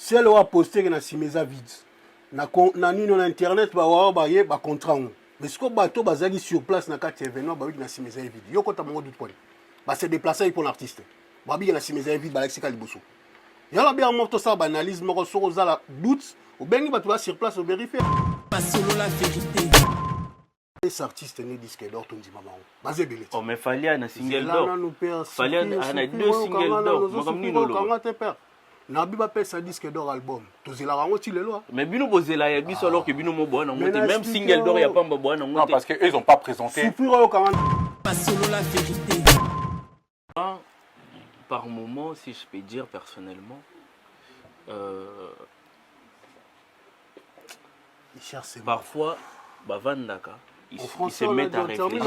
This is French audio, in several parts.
celle où a posté que na simeza vide na nino na internet ba wa ba ye ba contrat mais ce que bateau bazaki sur place na carte événement ba na simeza vide yo kota mongo doute poni ba se déplacer pour l'artiste ba bi na simeza vide ba lexika liboso yala bien morto ça ba analyse moko soko za la doute ou bengi bato ba sur place au vérifier pas selon la vérité. Les artistes ne disent d'or tout dit maman basé belé oh mais fallait un single d'or fallait un deux singles d'or moi comme ni lolo na biba pesa disque d'or album tozela rango ti lelo mais bino bozela ya biso alors que bino mo bona ngote même single d'or ya pas bona ngote non parce que ils ont pas présenté pas selon la vérité. Par moment si je peux dire personnellement parfois bavandaka ils se mettent à réfléchir.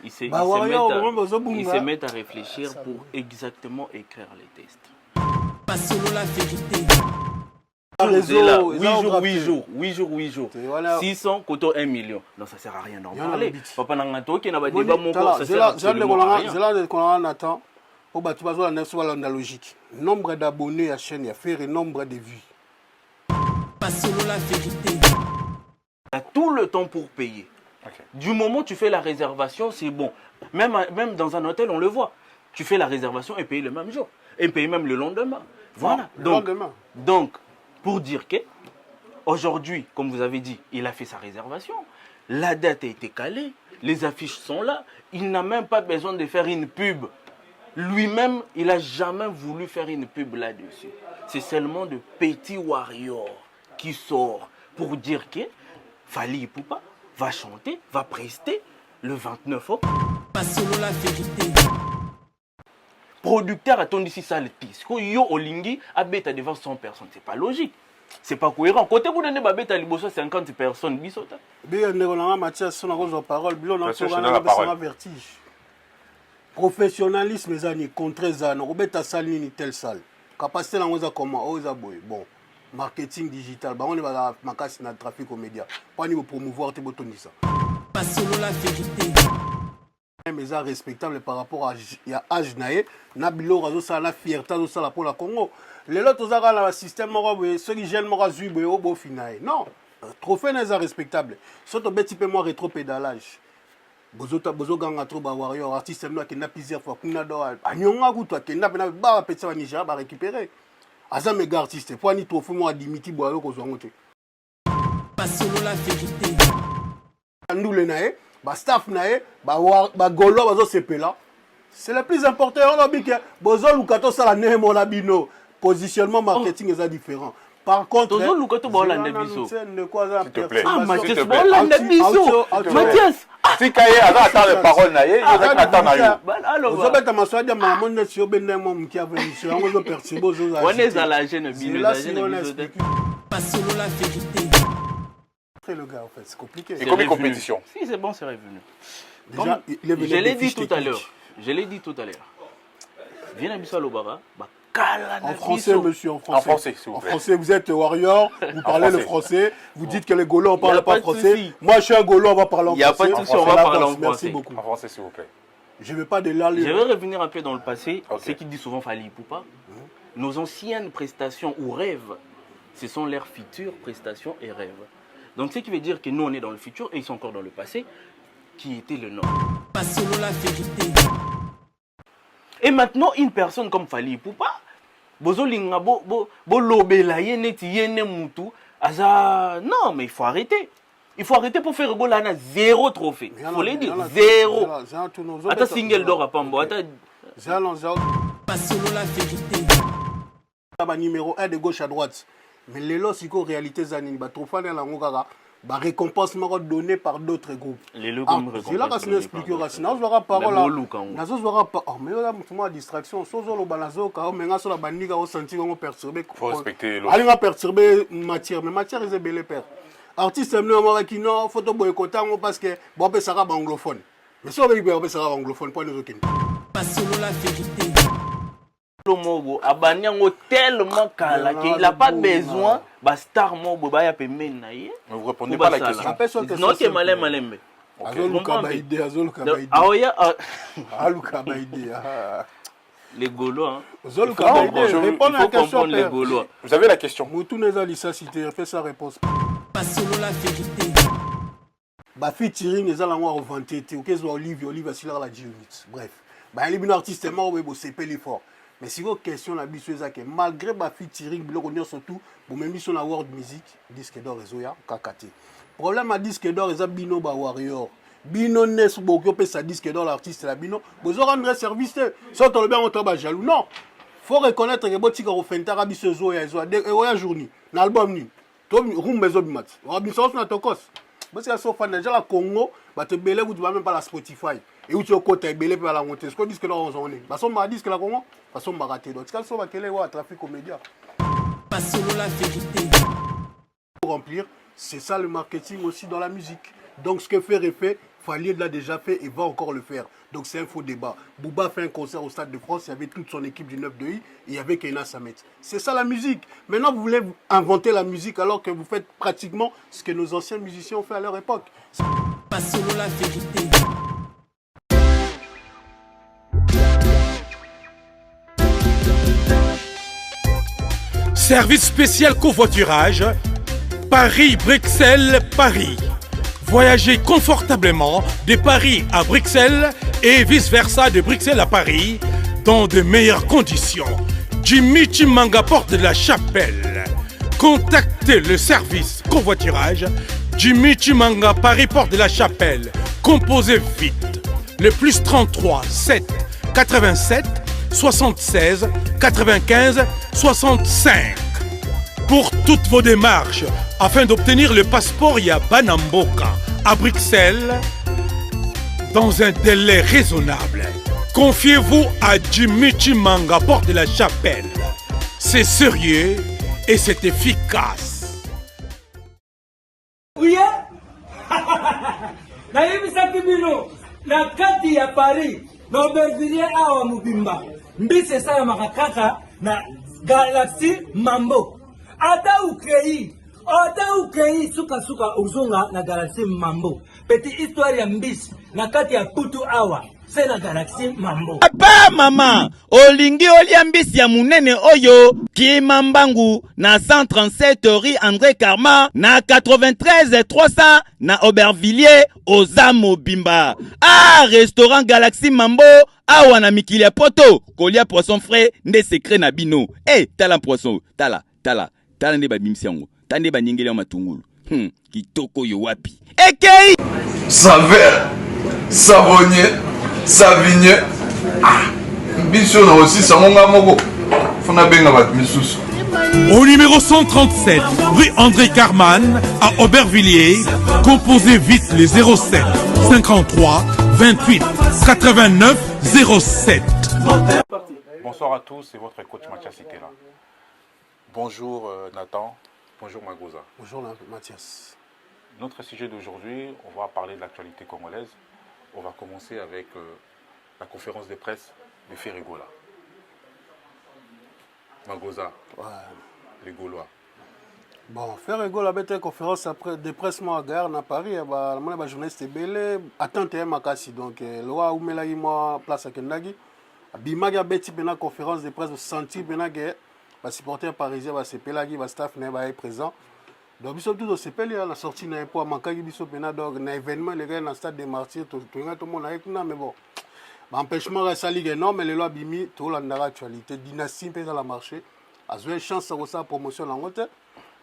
Ils se mettent à réfléchir pour exactement écrire les textes. Pas selon la vérité. 8 jours. 600, koto 1 million. Non, ça sert à rien d'en parler. Papa Nangato qui n'a pas débat mon corps, ça sert absolument à rien. La logique. Nombre d'abonnés à la chaîne, il y a fait le nombre de vues. Pas selon la vérité. Tu as tout le temps pour payer. Okay. Du moment où tu fais la réservation, c'est bon. Même dans un hôtel, on le voit. Tu fais la réservation et payer le même jour. Et payer même le lendemain. Voilà. Donc, pour dire que, aujourd'hui, comme vous avez dit, il a fait sa réservation. La date a été calée. Les affiches sont là. Il n'a même pas besoin de faire une pub. Lui-même, il n'a jamais voulu faire une pub là-dessus. C'est seulement de Petit Warrior qui sort pour dire que Fally Ipupa va chanter, va prester le 29 octobre. Pas selon la vérité. Producteur attend ici ça le disque. Yo Olingi abeta devant 100 personnes. C'est pas logique. C'est pas cohérent. Côté vous donnez babeta liboso 50 personnes. Bisota. Bien, on a Mathias son la parole. Bien, on a vertige. Professionnalisme, les années contre les années. Robeta salle ni telle salle. Capacité là, on a comment? On a bon. Marketing digital, on va makas na trafic aux médias. Pas niveau promouvoir tes boutons ça. Pas selon la vérité. Mais ça respectable par rapport à âge naé, na bilo razo ça la fierté de ça pour la Congo. Les autres ça la système ceux qui gênent moi zui au beau final. Non, trophée n'est pas respectable. Surtout petit peu moins rétro-pédalage. Bozo ganga trop ba warrior artiste moi qui n'a plusieurs fois kuna do anyonga kuto qui n'a ba petit wa Nigeria ba récupérer. Aza méga artiste pour ni trophée moi Dimiti boyo ko zongote. Pas selon la vérité. Ndoule naé, ba staff naé, ba golo bazo sepela. C'est le plus important on a dit que bozo lukato sala nemo la bino. Positionnement marketing est différent. Par contre, Tozo lukato ba Hollande biso. S'il te plaît. Ah Mathias ba Hollande biso. Mathias. Si Kaye attend les paroles naé, il attend nayo. Alors, vous avez ma soeur de maman ne sur benemo qui a venu sur on veut percevoir aux on est à la jeune bino, la jeune biso. Pas selon la vérité. Le gars en fait, c'est compliqué. C'est comme une compétition. Si c'est bon, c'est revenu. Déjà, je l'ai dit tout à l'heure. Viens à Bissau Lobara, en français, monsieur, en français. S'il vous plaît. En français, vous êtes warrior, vous parlez le français, vous dites que les Gaulois ne parlent pas français. Moi, je suis un Gaulois, on va parler en français. Il n'y a pas de souci, on va parler en français. Merci beaucoup. En français, s'il vous plaît. Je ne vais pas de là. Je vais revenir un peu dans le passé. Ce qui dit souvent Fally Ipupa. Nos anciennes prestations ou rêves, ce sont leurs futures prestations et rêves. Donc, ce qui veut dire que nous, on est dans le futur et ils sont encore dans le passé, qui était le nord. Pas selon la vérité. Et maintenant, une personne comme Fally Ipupa, bozolinga bo lobela ye neti yene mutu aza non mais il faut arrêter. Il faut arrêter pour faire golana zéro trophée. Il faut le dire zéro. Ata single d'or à Pambo, ata pas selon la vérité. Numéro 1 de gauche à droite. Mais les lots c'est quoi réalité zanini ba trophée na ngokaka. Bah, récompense donnée par d'autres groupes. Les logos me récompensent. C'est là que je explique. Sinon, je verrai parole. Je verrai pas. Mais là, moi, distraction. Sozo le balazo, quand on a sur la bandiga, on sentit qu'on perturbé. Faut respecter l'autre. Allez, on perturber matière. Mais matière, c'est bel et père. Artiste, qui non, photo boycottant parce que bon, ça sera anglophone. Mais si on veut que ça sera anglophone, pas nous aucun. Pas selon la vérité. Abanyango tellement kala qu'il n'a pas besoin bah star mobo ba ya pemben na ye. Mais vous répondez pas à la question. Non c'est malin malembe. Azoluka baide. Aoya Aluka baide. Les Gaulois. Hein. Vous avez la question. Les Gaulois. Vous avez la question. Moutou Neza cité, fait sa réponse. Pas selon la vérité. Bah featuring les allants revanter ok Olivier Silar la Djunit. Bref. Bah les artistes mort ouais c'est pas l'effort. Mais si vos questions la biso que malgré bah featuring biloko nyo surtout bon même sur la world music disque d'or réseau ya kakate. Problème à disque d'or les bino ba warrior. Bino nes boko pe sa disque d'or l'artiste la bino. Vous rendre service ça on le bien on travaille jaloux. Non. Faut reconnaître que botika ofentara biso zo ya journée. Na album ni. To room mezo bimat. Robinson na tokos. Parce que ça déjà la Congo, bah te belé vous tu vas même pas la Spotify. Et où tu es au côté belé pour la monter. Ce qu'on dit que là on est. Parce qu'on m'a dit que la Congo, parce qu'on m'a raté. Donc quand ça va quel est trafic aux médias. Pas selon la vérité. Pour remplir, c'est ça le marketing aussi dans la musique. Donc ce que fait Falier l'a déjà fait et va encore le faire. Donc c'est un faux débat. Booba fait un concert au Stade de France, il y avait toute son équipe du 9 de I, et il y avait Keina Samet. C'est ça la musique. Maintenant vous voulez inventer la musique alors que vous faites pratiquement ce que nos anciens musiciens ont fait à leur époque. Pas selon la vérité. Service spécial covoiturage, Paris-Bruxelles-Paris. Voyagez confortablement de Paris à Bruxelles et vice-versa de Bruxelles à Paris dans de meilleures conditions. Jimmy Chimanga, porte de la Chapelle. Contactez le service covoiturage Jimmy Chimanga, Paris, porte de la Chapelle. Composez vite. Le plus 33 7 87 76 95 65. Pour toutes vos démarches, afin d'obtenir le passeport Yabanamboka à Bruxelles, dans un délai raisonnable, confiez-vous à Jimmy Chimanga, porte de la Chapelle. C'est sérieux et c'est efficace. Oui, nayebisaki bino na kati ya Paris na Aubervilliers awa mobimba mbisi esalamaka kaka na Galaxy Mambo. Ata ukei suka uzunga na Galaxy Mambo. Petite histoire ya mbisi na kati ya Putu awa c'est na Galaxy Mambo. Papa mama olingi olia mbisi ya munene oyo Kimambangu na 137 rue André Karma na 93 300 na Aubervilliers oza mobimba. Ah, restaurant Galaxy Mambo awa na mikili ya poto kolia poisson frais nde secret na bino. Tala poisson, tala nde babimisi yango. Tande banyengeli ya matungulu. Kitoko yo wapi. Ekei Saveur, savonnier, savigné. Biso na aussi samonga moko. Fona benga bat misusu. Au numéro 137, rue André Carman, à Aubervilliers, composez vite les 07 53 28 89 07. Bonsoir à tous, c'est votre coach Mathias Ikela. Bonjour Nathan, bonjour Magoza. Bonjour Mathias. Notre sujet d'aujourd'hui, on va parler de l'actualité congolaise. On va commencer avec la conférence de presse de Ferregola. Magoza, ouais. Les Gaulois. Bon, Ferregola a une conférence de presse à Gare à Paris. Je journaliste belé attente makasi donc loi oumela moi place à Kendagi. Bimagi a beti une conférence de presse senti bena que les supporters parisiens va se pelagi va staff n'est pas présent. Donc biso tout se peli la sortie n'a pas manqué biso bena donc un événement les gars dans le stade des Martyrs tout le monde avec nous mais bon. Empêchement reste à ligue non mais les lois bimi tout l'actualité dynastie peut la marché a joué chance à sa promotion en haute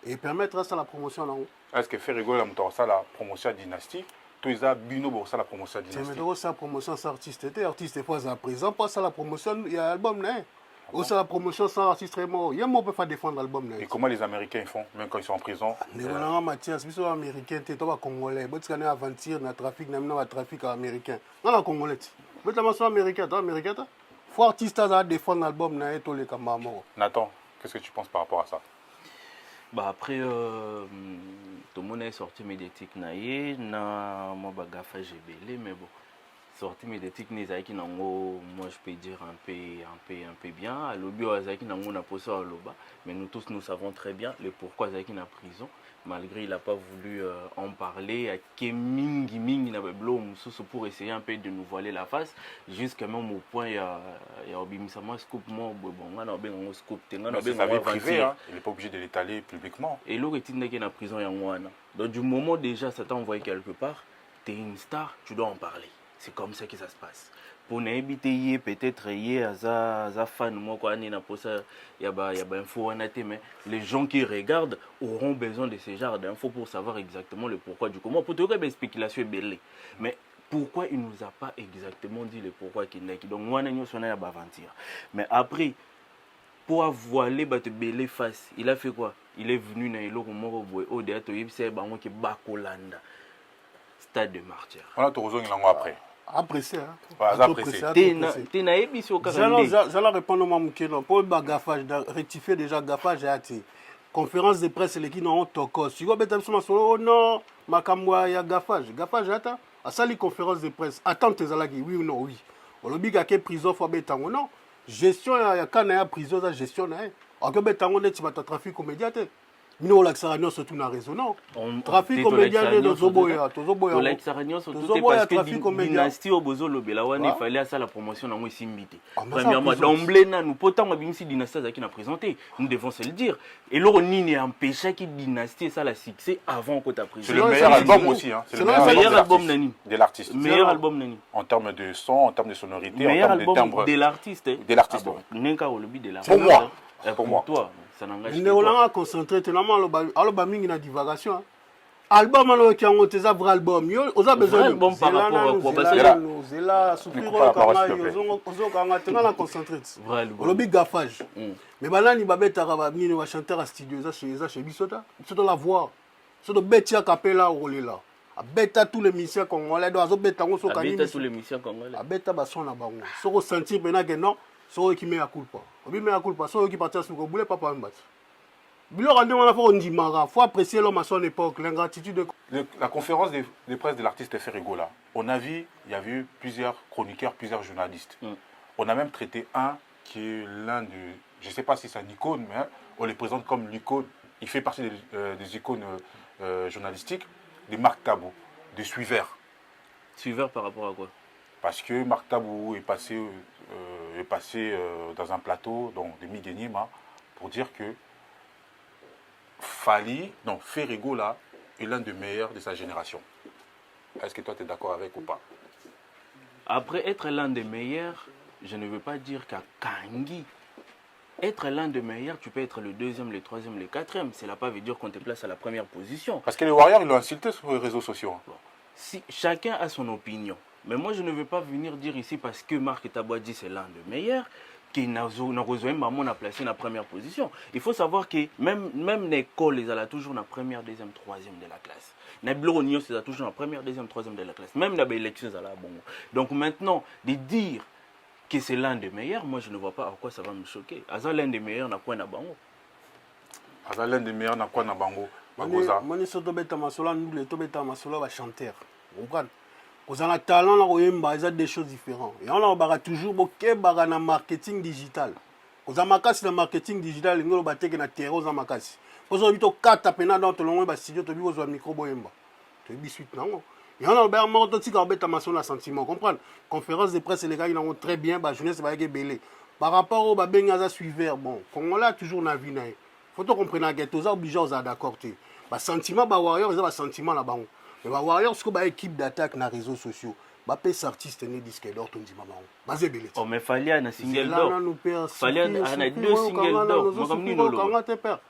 et permettre à la promotion en haut. Est-ce que Ferregola a ça la promotion dynastie? Tout ça bino pour ça la promotion dynastie. C'est mais ça promotion sans artiste était artiste fois à présent pas ça la promotion il y a album là. Ou ça la promotion sans artiste vraiment. Il y a moi peut faire défendre l'album là. Et comment les Américains font même quand ils sont en prison? Les Mathias, ils sont américains, tu es congolais. Tu connais aventure na trafic na trafic américain. Non la congolais. Mais la maçon américain, toi américain toi. Faut artiste à défendre l'album na et tous les camamos. Nathan, qu'est-ce que tu penses par rapport à ça? Bah après tout le monde est sorti médiatique na moi bagafa j'ai belé mais bon sorti médiatique nezaki nango, moi je peux dire un peu bien. À l'obio azaki nango na poso à loba, mais nous tous nous savons très bien le pourquoi azaki na prison. Malgré il n'a pas voulu en parler, à Kemingi Mingi na beblo mususu pour essayer un peu de nous voiler la face, jusqu'à même au point il y a obimisama scoop mo bon na bengo scoop tenga na C'est sa vie privée, hein. Il n'est pas obligé de l'étaler publiquement. Et l'autre est na prison yangwana. Donc du moment déjà ça t'a envoyé quelque part, tu es une star, tu dois en parler. C'est comme ça que ça se passe. Pour n'habiter peut-être za fan moi quoi ni na posa ya ba info mais les gens qui regardent auront besoin de ce genre d'infos pour savoir exactement le pourquoi du comment. Pour te dire spéculation est belle. Mais pourquoi il nous a pas exactement dit le pourquoi qu'il n'est donc moi n'ai pas ya aventure. Mais après pour voiler te belé face, il a fait quoi? Il est venu na eloko moko boy au de to yebisa bango ki bakolanda. Stade de martyr. On a tout besoin après. Apprécié, hein. Apprécié. Tu n'as pas au J'allais répondre à mon question. Pour le gafage, rectifier déjà gafage, conférence de presse, les qui n'ont pas si vous avez oh non, ma camwa, il y a gafage. Gafage, attends. À ça, les conférences de presse, attends, tu as oui ou non, oui. On le dit qu'il y a prison, il faut être non. Gestion, il y a quand il y a prison, la gestion, il y a. On peut être trafic immédiat. Nous, on a surtout dans réseau, non. Trafic comédien de Zoboya. Parce que dynastie au Bozo Lobelawan, il fallait ça la promotion dans Simbité. Premièrement, d'emblée, nous potons si dynastie qui n'a présenté. Nous devons se le dire. Et là, on y a empêché que dynastie ça la succès avant que tu as pris. C'est le meilleur album aussi. C'est le meilleur album de l'artiste. Meilleur album Nani. En termes de son, en termes de sonorité, meilleur en termes de timbre. De l'artiste. De l'artiste. Pour moi. Pour moi. Toi. On a concentré tellement à mingi na divagation. Album alors qui a monté ça vrai album. On a besoin de bon par rapport à quoi parce que là souffrir on a concentré. On le big gafage. Mais banani babeta ka mingi wa chanteur à studio ça chez Bisota. Bisota la voix. C'est de betia capella rolé là. A beta tous les musiciens congolais doit beta on so kanini. Beta tous les musiciens congolais. A beta ba son na bango. So ressentir maintenant que non. Ceux qui met à culpa. Obi met à culpa. Ceux qui partent sur le boulot, papa mbat. Bilo rendez on a fait on dit mara. Faut apprécier l'homme à son époque, l'ingratitude de. La conférence de presse de l'artiste Ferrigo là. On a vu, il y a eu plusieurs chroniqueurs, plusieurs journalistes. On a même traité un qui est l'un de, je ne sais pas si c'est un icône, mais on les présente comme l'icône. Il fait partie des icônes journalistiques, de Marc Tabou, de Suiveur. Suiveur par rapport à quoi? Parce que Marc Tabou est passé dans un plateau, donc de Migenima, pour dire que Ferrigo là est l'un des meilleurs de sa génération. Est-ce que toi tu es d'accord avec ou pas? Après être l'un des meilleurs, je ne veux pas dire qu'à Kangi. Être l'un des meilleurs, tu peux être le deuxième, le troisième, le quatrième. Cela pas veut dire qu'on te place à la première position. Parce que les Warriors, ils l'ont insulté sur les réseaux sociaux. Bon. Si, chacun a son opinion. Mais moi, je ne veux pas venir dire ici parce que Marc Tabou dit c'est l'un des meilleurs, qu'il n'a pas placé la première position. Il faut savoir que même l'école, ils ont toujours la première, deuxième, troisième de la classe. Nabilo Nios, ils ont toujours la première, deuxième, troisième de la classe. Même dans les élections, ils ont la bonne. Donc maintenant, de dire que c'est l'un des meilleurs, moi je ne vois pas à quoi ça va me choquer. Aza l'un des meilleurs, n'a quoi na bango. Aza l'un des meilleurs, n'a quoi na bango. Mani soto beta masola, nous les tobeta masola va chanter. Vous comprenez? Vous avez un talent, il y a des choses différentes. Et on a toujours un marketing digital. Vous avez un marketing digital, il y a un terreau dans ma casse. Vous avez 4 pena dans le studio, vous avez un micro boyemba. Tu es bisuit, non? Il y a un mot qui a sentiment. Comprendre? Conférence de presse, les gars, ils ont très bien, la jeunesse va être belé. Par rapport au Bengaza suiveur, bon, Congolais a toujours na vie. Il faut comprendre que tous obligés à d'accord. Le sentiment, les Warriors, ils ont un sentiment là-bas. Les Warriors, c'est une équipe d'attaque dans les réseaux sociaux. Les artistes ne disent d'or, on dit maman. Oh, mais fallait un single d'or. Fallait un 2 singles d'or.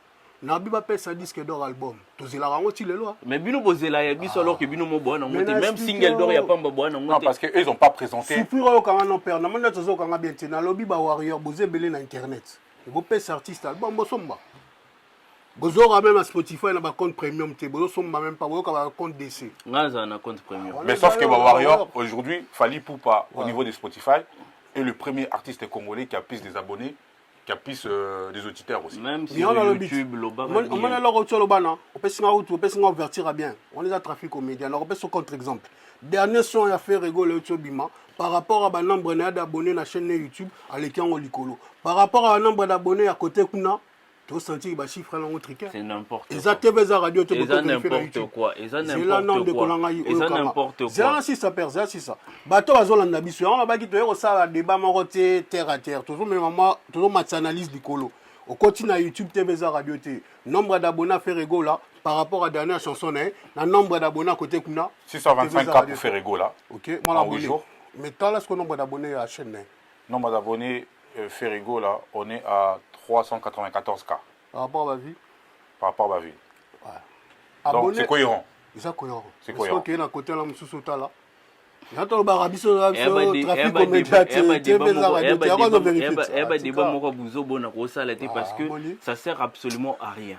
Nabi va payer sa disque d'or album. Tous les rangs ont-ils les lois? Mais bino bozela ya biso alors que bino mo boana ngote même single d'or ya pamba boana ngote. Non parce que ils ont pas présenté. Souffrir au quand on perd. Na mona tozo quand bien tena lobby ba warrior boze belé na internet. Vous payer sa artiste album bo somba. Bozo même à Spotify na ba compte premium te bozo somba même pas bozo ka compte DC. Ngaza na compte premium. Mais sauf que ba warrior aujourd'hui Fally Poupa au niveau de Spotify est le premier artiste congolais qui a plus des abonnés qu'il y a plus des auditeurs aussi. Même Mais on a sur le but. YouTube, le On bar. a le retour au ban. On peut s'en ouvertir bien. On les a trafic aux médias. On peut se contre-exemple. Dernier son a fait rigoler au Bima par rapport à un nombre d'abonnés à la chaîne YouTube à l'écran Olikolo. Par rapport à un nombre d'abonnés à côté Kuna, tu as senti que les chiffres sont triqués. C'est n'importe quoi. Et ça, TV, ça radio, tu Et ça n'importe quoi. Et ça n'importe quoi. Et ça n'importe quoi. C'est là si ça perd, c'est ça. Bateau à Zola Nabisu, on a pas dit que ça débat maroté terre à terre. Toujours mais maman, toujours match analyse du colo. Au continue à YouTube, TV, ça radio, nombre d'abonnés à faire rigolo là par rapport à la dernière chanson, le nombre d'abonnés à côté Kuna. 625K pour faire rigolo là. Ok, moi en 8 jours. Mais tant là, ce qu'on nombre d'abonnés à la chaîne. Nombre d'abonnés Ferrigo là, on est à 394K. Par rapport à ma vie. Par rapport à ma vie. Ouais. Donc c'est cohérent. C'est cohérent. C'est cohérent. Parce qu'il y a un côté là, Moussoussouta là. J'entends le barabiso, trafic au média, parce que ça sert absolument à rien.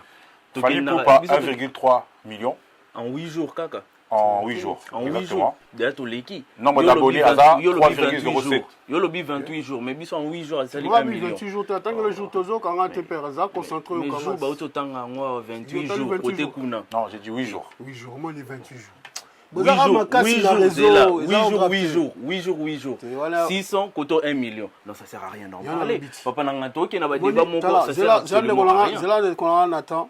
Fali Poupa 1,3 million. En 8 jours, kaka. En 8 jours. En 8 jours. Déjà, tout l'équipe. Nombre d'abonnés à 3,07. Yo le 28 jours. Mais ils sont en 8 jours, ça les 1 million. 28 jours, tu attends que le jour Tozo, quand on te perd, ça concentré au mais Kamas. jour, bah, autant à moi, 28 jours, côté Kuna. Non, j'ai dit 8 jours. 8 jours, moi, les 28 jours. 8 jours. 600, côté 1 million. Non, ça sert à rien d'en parler. Papa Nangato, qui n'a pas débat mon corps, ça sert absolument à rien. C'est là qu'on attend.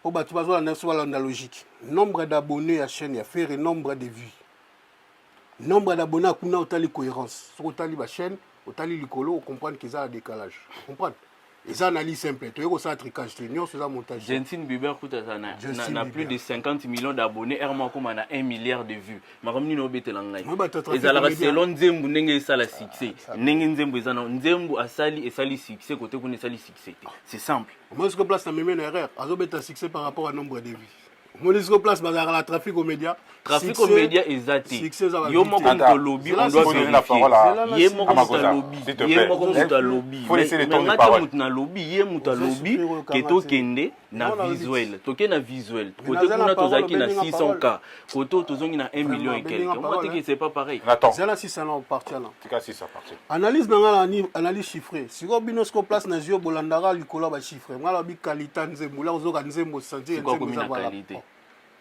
Au bas, tu vas voir la logique. Nombre d'abonnés à la chaîne, il y a fait le nombre de vues. Nombre d'abonnés à Kuna, au tali cohérence. Sur la chaîne, au tali l'icolo, on comprend qu'il y a un décalage. On comprend. Et ça, analyse simple. Tu vois, ça a tricage. Tu vois, c'est ça montage. Jensen Bieber n'a plus de 50 millions d'abonnés. Herman comme on a 1 milliard de vues. Je vais te dire que selon Nzembo, Nenge Sala succès. Nenge Nzembo, Nzembo a sali et sali succès côté qu'on est sali succès. C'est simple. Moi, je place même une erreur. Azobe un succès par rapport au nombre de vues. Moi, je place la trafic aux médias. Trafic aux médias est zaté. Yo mo comme to lobby, on doit donner la parole à lobby. S'il te plaît. Il faut laisser les temps de parole. Lobby, keto kende na visuel. Toke na visuel. Côté kuna tozaki na 600K. Côté tozongi na 1 million et quelques. Moi te que c'est pas pareil. Attends. C'est là 600 là parti là. C'est là 600 parti. Analyse dans analyse chiffrée. Si on binosco place na zio bolandara likola ba chiffré. Moi la bi qualité nzembo là ozoka nzembo santé nzembo za qualité.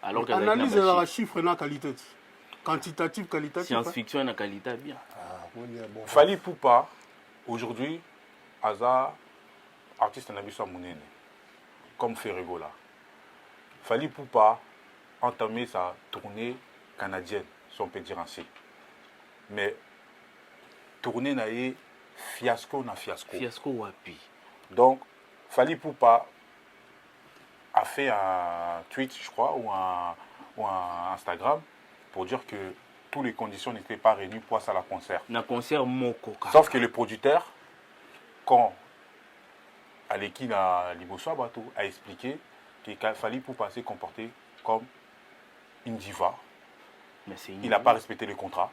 Alors que analyse la chiffre na qualité. Quantitative, qualitative. Science-fiction et la qualité bien. Fali Poupa, aujourd'hui, Aza, artiste Nabiso Mounene, comme Ferrigo là. Fali Poupa entamé sa tournée canadienne, si on peut dire ainsi. Mais tournée n'a eu fiasco na fiasco. Fiasco wapi. Donc, Fali Poupa a fait un tweet, je crois, ou un Instagram, pour dire que toutes les conditions n'étaient pas réunies pour ça la concert. Na concert moko. Sauf que le producteur, quand Aleki na Liboso Bato a expliqué qu'il fallait pour passer comporter comme une diva. Il n'a pas respecté le contrat.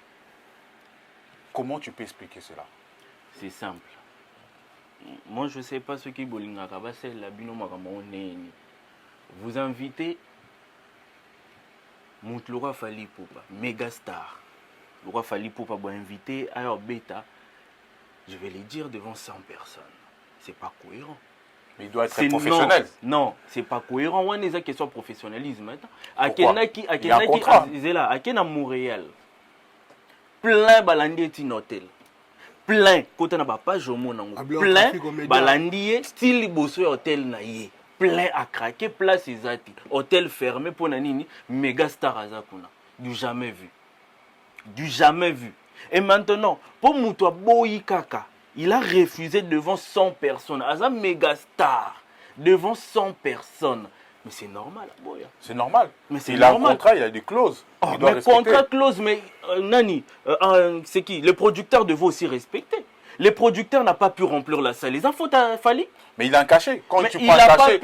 Comment tu peux expliquer cela? C'est simple. Moi, je ne sais pas ce qui bolinga kabase la bino makamone. Vous invitez Moutlora Fali Poupa, méga star. Laura Fali Poupa va inviter à Beta. Je vais les dire devant 100 personnes. C'est pas cohérent. Mais il doit être professionnel. Non, c'est pas cohérent. On est à question de professionnalisme. Il y a un contrat. À Montréal, plein balandi est un hôtel. Plein, côté na pas jomo nango. Plein balandi style bosso hôtel na yé. Plein à craquer, place Izati. Hôtel fermé pour Nanini, méga star Azakuna. Du jamais vu. Du jamais vu. Et maintenant, pour Moutoua Boyi Kaka, il a refusé devant 100 personnes. Aza méga star. Devant 100 personnes. Mais c'est normal, Boya. C'est normal. Mais c'est il a un contrat, il a des clauses. Oh, mais contrat, clause, mais Nani, c'est qui? Le producteur devait aussi respecter. Le producteur n'a pas pu remplir la salle. Les infos Fali. Mais il a un cachet. Quand mais tu prends un cachet,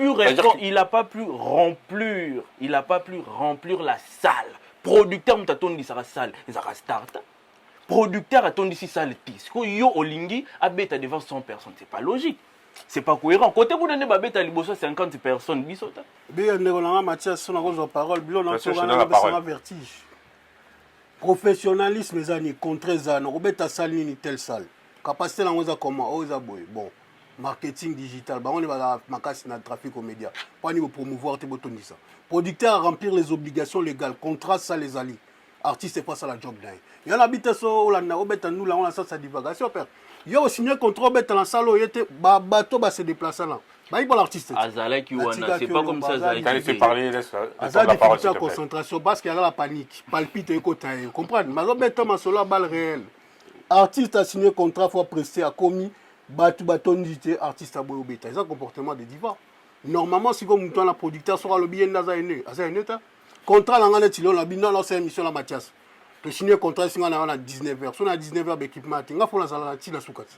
il n'a pas pu remplir. Il n'a pas pu remplir la salle. Producteur m'attend ça salle. Il sera start. Producteur attend ici salle tis. Yo Olingi a bêta devant 100 personnes. C'est pas logique. C'est pas cohérent. Côté vous donnez ma bêta liboso 50 personnes. Bisota. Bien on Mathias son la parole. Bien on a vertige. Professionnalisme les années contre les années. On bêta salle ni telle salle. Capacité là on a comment on a boy. Bon. marketing digital on est dans makasi na trafic aux médias pas niveau promouvoir te botonisa producteur à remplir les obligations légales contrat ça les alliés artiste pas ça la job là il y en a habite so la na obeta nous là on a ça sa divagation père yo signé contrat obeta na salo yete ba bato ba se déplacer là ba il l'artiste Azalaki wana c'est pas comme ça Azalaki Quand il se parler laisse Azalaki la parole difficulté de concentration parce qu'il y a la panique palpite et côté comprendre mais obeta ma solo balle réelle artiste a signé contrat faut prester a commis bato ndité artiste a boyo beta c'est un comportement de diva normalement si comme toi la producteur sera le bien naza ene ta contrat la ngane tilo la bino la c'est émission la Mathias to signer contrat singa na 19h so na 19h d'équipement tinga faut la sala la tila sukati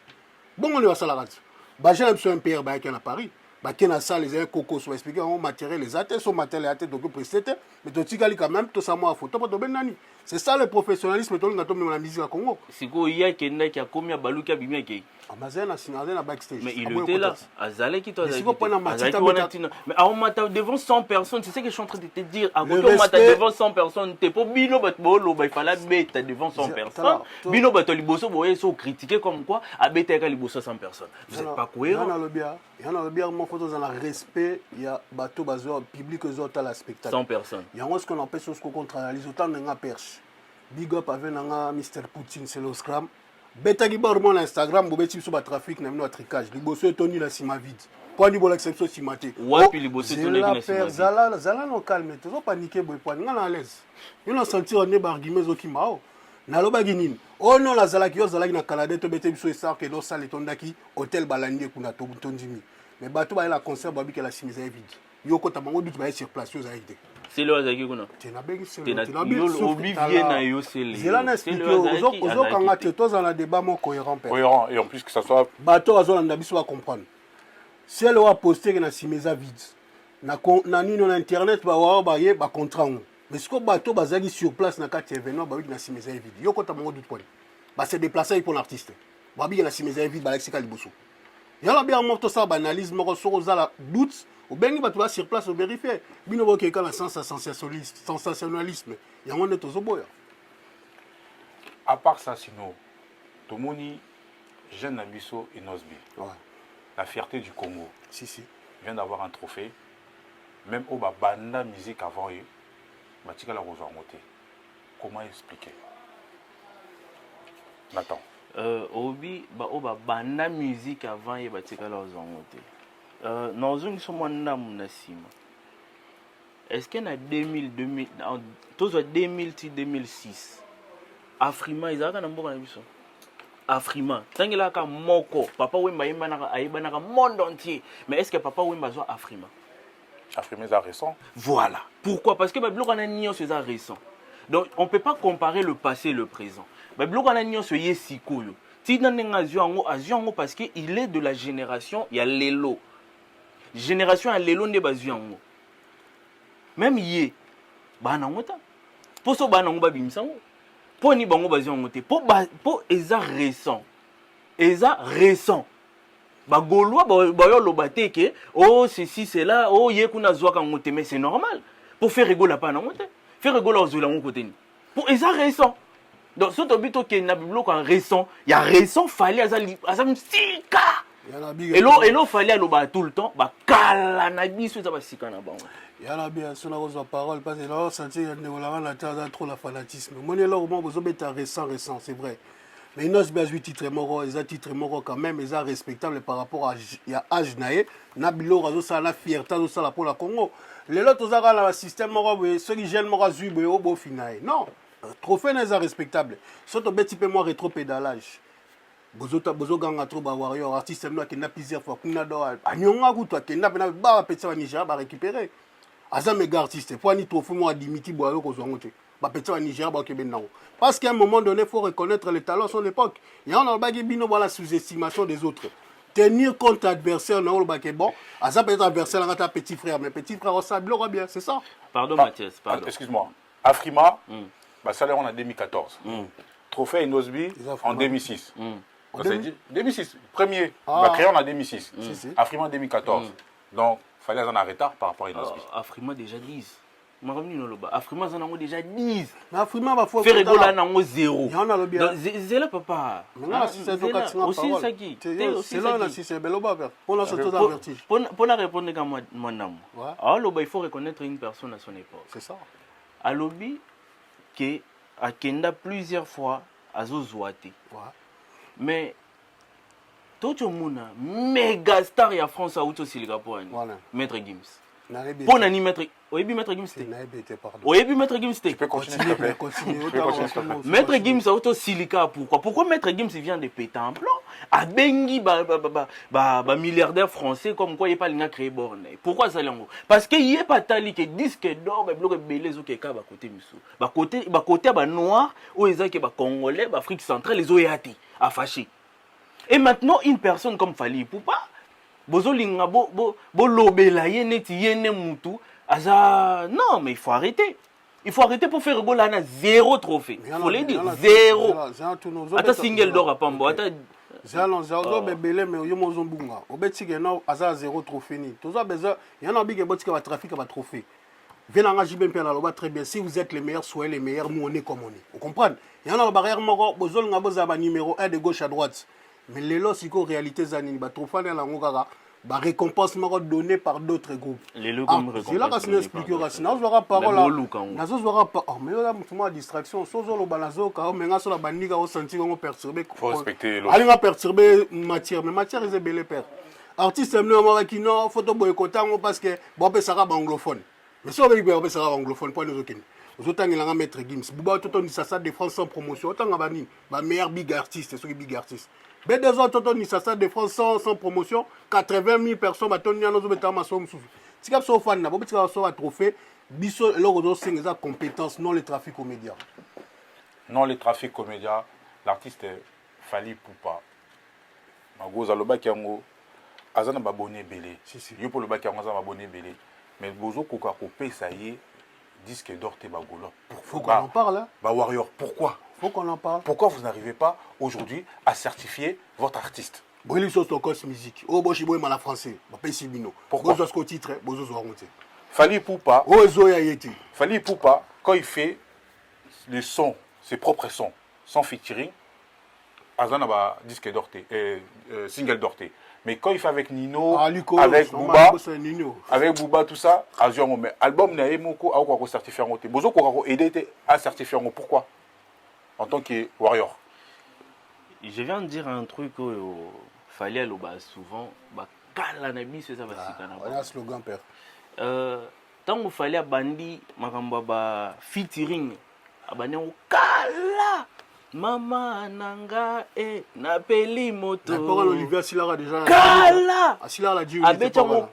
bon on est à salarati ba j'ai un PR ba à Paris ba kena salle les coco so expliquer on matériel les athées so matériel athées donc prester mais to tikali quand même to ça moi photo pas to benani c'est ça le professionnalisme to ngato dans la musique à Congo siko ya kenda ki akomi abaluki abimia ki Amazena sinazena backstage mais il était là Azalaki toi Azalaki mais à mata devant 100 personnes c'est ce que je suis en train de te dire à côté mata devant 100 personnes t'es pas bino batbolo ba il fallait beta devant 100 personnes bino bato liboso boye so critiquer comme quoi abeta ka liboso 100 personnes vous êtes pas cohérent il y en a bien mon photo dans le respect il y a bateau bazo public aux autres la spectacle 100 personnes il y a ce qu'on appelle ce qu'on contre-analyse autant nga perche big up avec nga Mr Poutine c'est le scram betaki barmo na Instagram bobeti so ba trafic na mino tricage liboso etoni la sima vide point ni bola exception simate wapi liboso etoni na sima vide zala no calme to zo paniquer boy point nga na à l'aise il a senti on est argument zo kimao na loba ginini oh non la zalaki yo zalaki na Canada to bete biso esar que no sale tondaki hôtel balandi kuna to tondimi mais bato ba la concert babi que la simisa vide yo kota bango dutu ba sur place yo za ide c'est le Azalaki kuna tena bengi c'est le obi viena yo c'est le zela na expliquer ozo kanga te to za na débat mon cohérent et en plus que ça soit bato azolanda biso ba comprendre si elle va poster na simisa vide na nino na internet ba wa ba ye ba contrat mais ce que bato bazaki sur place na kati événement ba na simisa vide yo kota bango dutu point ba se déplacer pour l'artiste ba bi na simisa vide ba lexika liboso yala bien morto ça ba analyse moko soko za la doute au bengi bato sur place au vérifier bino boke ka la sensationnalisme yango ne tozo boya à part ça sinon tomoni jeune Nabiso Inosbi la fierté du Congo si vient d'avoir un trophée même au banda musique avant eux batika la rose monté comment expliquer Nathan obi ba oba banda musique avant et batika la rose monté dans une somme est-ce qu'il y a 2000 2006 Afrima ils ont mboka na biso Afrima tangela ka moko papa wemba yemba na monde entier mais est-ce que papa wemba zo Afrima c'est récent voilà pourquoi parce que biloko na nyo c'est récent donc on peut pas comparer le passé et le présent biloko na nyo c'est yesikoyo tina nenga azio parce que il est de la génération il y a lelo génération à lelo nde bazwi yango même yé bana ngota poso bana ngo babimisango po ni bango bazwi yango te po eza récent ba golwa ba yo lobate ke oh ceci c'est là oh yé kuna zwaka ngote mais c'est normal pour faire rigoler pas na ngote faire rigoler aux ngo côté ni pour eza récent donc ce tobito ke na biblo quand récent il y a récent fallait azam sika et l'eau fallait aller tout le temps bah kala na biso ça va sika na bango yana bien sur la parole parce que là sentir ne trop la fanatisme mon là au moins vous êtes récent c'est vrai mais il y a 8 titres moraux ils ont titres moraux quand même ils sont respectables par rapport à âge naé na bilo razo ça la fierté ça la pour la Congo les autres ont un système moral ceux qui gênent moral zuibe au beau final non trophée n'est pas respectable surtout petit peu moins rétro-pédalage bozo ganga trop ba warrior artiste mno akenda plusieurs fois kuna do anyonga kutu akenda pena ba petit wa Nigeria ba récupérer aza méga artiste pour ni trophée moi dimiti boyo ko zongo te ba petit wa Nigeria ba kebe nango parce qu'à un moment donné faut reconnaître les talents de son époque il y a on ba bino voilà sous-estimation des autres tenir compte adversaire na ba ke bon aza peut-être adversaire là ta petit frère mais petit frère ça bloque bien c'est ça pardon Mathias pardon excuse-moi Afrima bah ça là on a 2014 trophée Inosbi en 2006 2006 premier créé en 2006 Afrima en 2014 donc fallait en arrêter par rapport à Inosbi Afrima déjà 10 Makamni no loba. Afrima zanango déjà 10. Mais Afrima va faut Faire rigola nango 0. Il y en a le bien. Zela papa. Maintenant si c'est donc katinga aussi parole. ça qui. C'est là si c'est belo ba faire. On a ce taux d'avertige. Pour la répondre comme mon âme. Alors loba il faut reconnaître une personne à son époque. C'est ça. À lobby que a Kenda plusieurs fois à Zozouati. Mais tout le monde méga star ya France a auto Silgapoani. Maître Gims. Pour nani maître Maître Gims c'était. Maître Gims c'était. Tu peux continuer s'il te plaît. Maître Gims a auto Silica pourquoi Maître Gims vient de péter un plan à Bengi milliardaire français comme quoi il pas linga créé borne. Pourquoi ça l'ango? Parce que il est pas tali que disque d'or ba bloc belé zo keka ba côté miso. Ba côté ba noir ou ezaki ba congolais ba Afrique centrale les oyati a fâché. Et maintenant, une personne comme Fally Ipupa, bozolinga bo lobela yeneti yene mutu, aza non mais il faut arrêter. Il faut arrêter pour faire rigoler à 0 trophée. Il faut le dire 0. Ata single d'or à Pambo, ata Zalon zazo bebele mais yo mozombunga. Obetike no aza 0 trophée ni. Toza besoin, il y en a big botika va trafic va trophée. Venanga JBMP na loba très bien. Si vous êtes les meilleurs, soyez les meilleurs, nous on est comme on est. Vous comprenez? Il y en a barrière moko bozolnga boza numéro 1 de gauche à droite. Mais les lots, c'est qu'en réalité, zanini, ba trophée na langokara, ba récompense mako donné par d'autres groupes. Les lots comme récompense. C'est là que ça explique racine. Nous aura parole là. Nous aura pas. Oh mais là, moi distraction. Sozo lo balazo ka, mais nga so la bandika au senti qu'on perturber. Faut respecter l'autre. Allez va perturber matière, mais matière est belé père. Artiste aime le maraki non, photo boycottant parce que bon pe sera anglophone. Mais si on veut be sera anglophone pour nous aucun. Vous autant il a Maître Gims. Bouba tout ni ça de France sans promotion. Autant ngabani, ba meilleur big artiste, ceux qui big artiste. Mais des autres, ni ça de France sans promotion, 80 000 personnes, batoni à nos obétants, ma somme souffle. Si comme ça, au fan, si comme ça, trophée, biso, l'ordre c'est des compétences, non les trafics aux médias. Non les trafics aux médias, l'artiste Fally Ipupa. Magoza le bac yango, azana babonné belé. Yo pour le bac yango azana babonné belé. Mais bozo koka kopé ça y est, disque d'or te bagolo. Faut qu'on en parle. Hein. Bah Warrior, pourquoi? Faut qu'on en parle. Pourquoi vous n'arrivez pas aujourd'hui à certifier votre artiste? Brûler sur ton cos musique. Oh, bon, je suis mal français. Pourquoi? Bozo ce titre, bozo zo remonter. Fally Ipupa. Oh, Zoya yeti. Fally Ipupa, quand il fait les sons, ses propres sons, sans featuring, azana ba disque d'or single d'or. Mais quand il fait avec Nino, avec Bouba, tout ça, mais album n'a pas encore certifié en côté. Bozo ko aider à certifier en pourquoi? En tant que Warrior. Je viens de dire un truc fallait le bas souvent ba kala na biso ça va sikana. On a un slogan père. Tant qu'il fallait bandi makamba ba featuring abane kala Mama nanga na peli moto. La parole Olivier Silara déjà. Kala. Silara dit. Abetango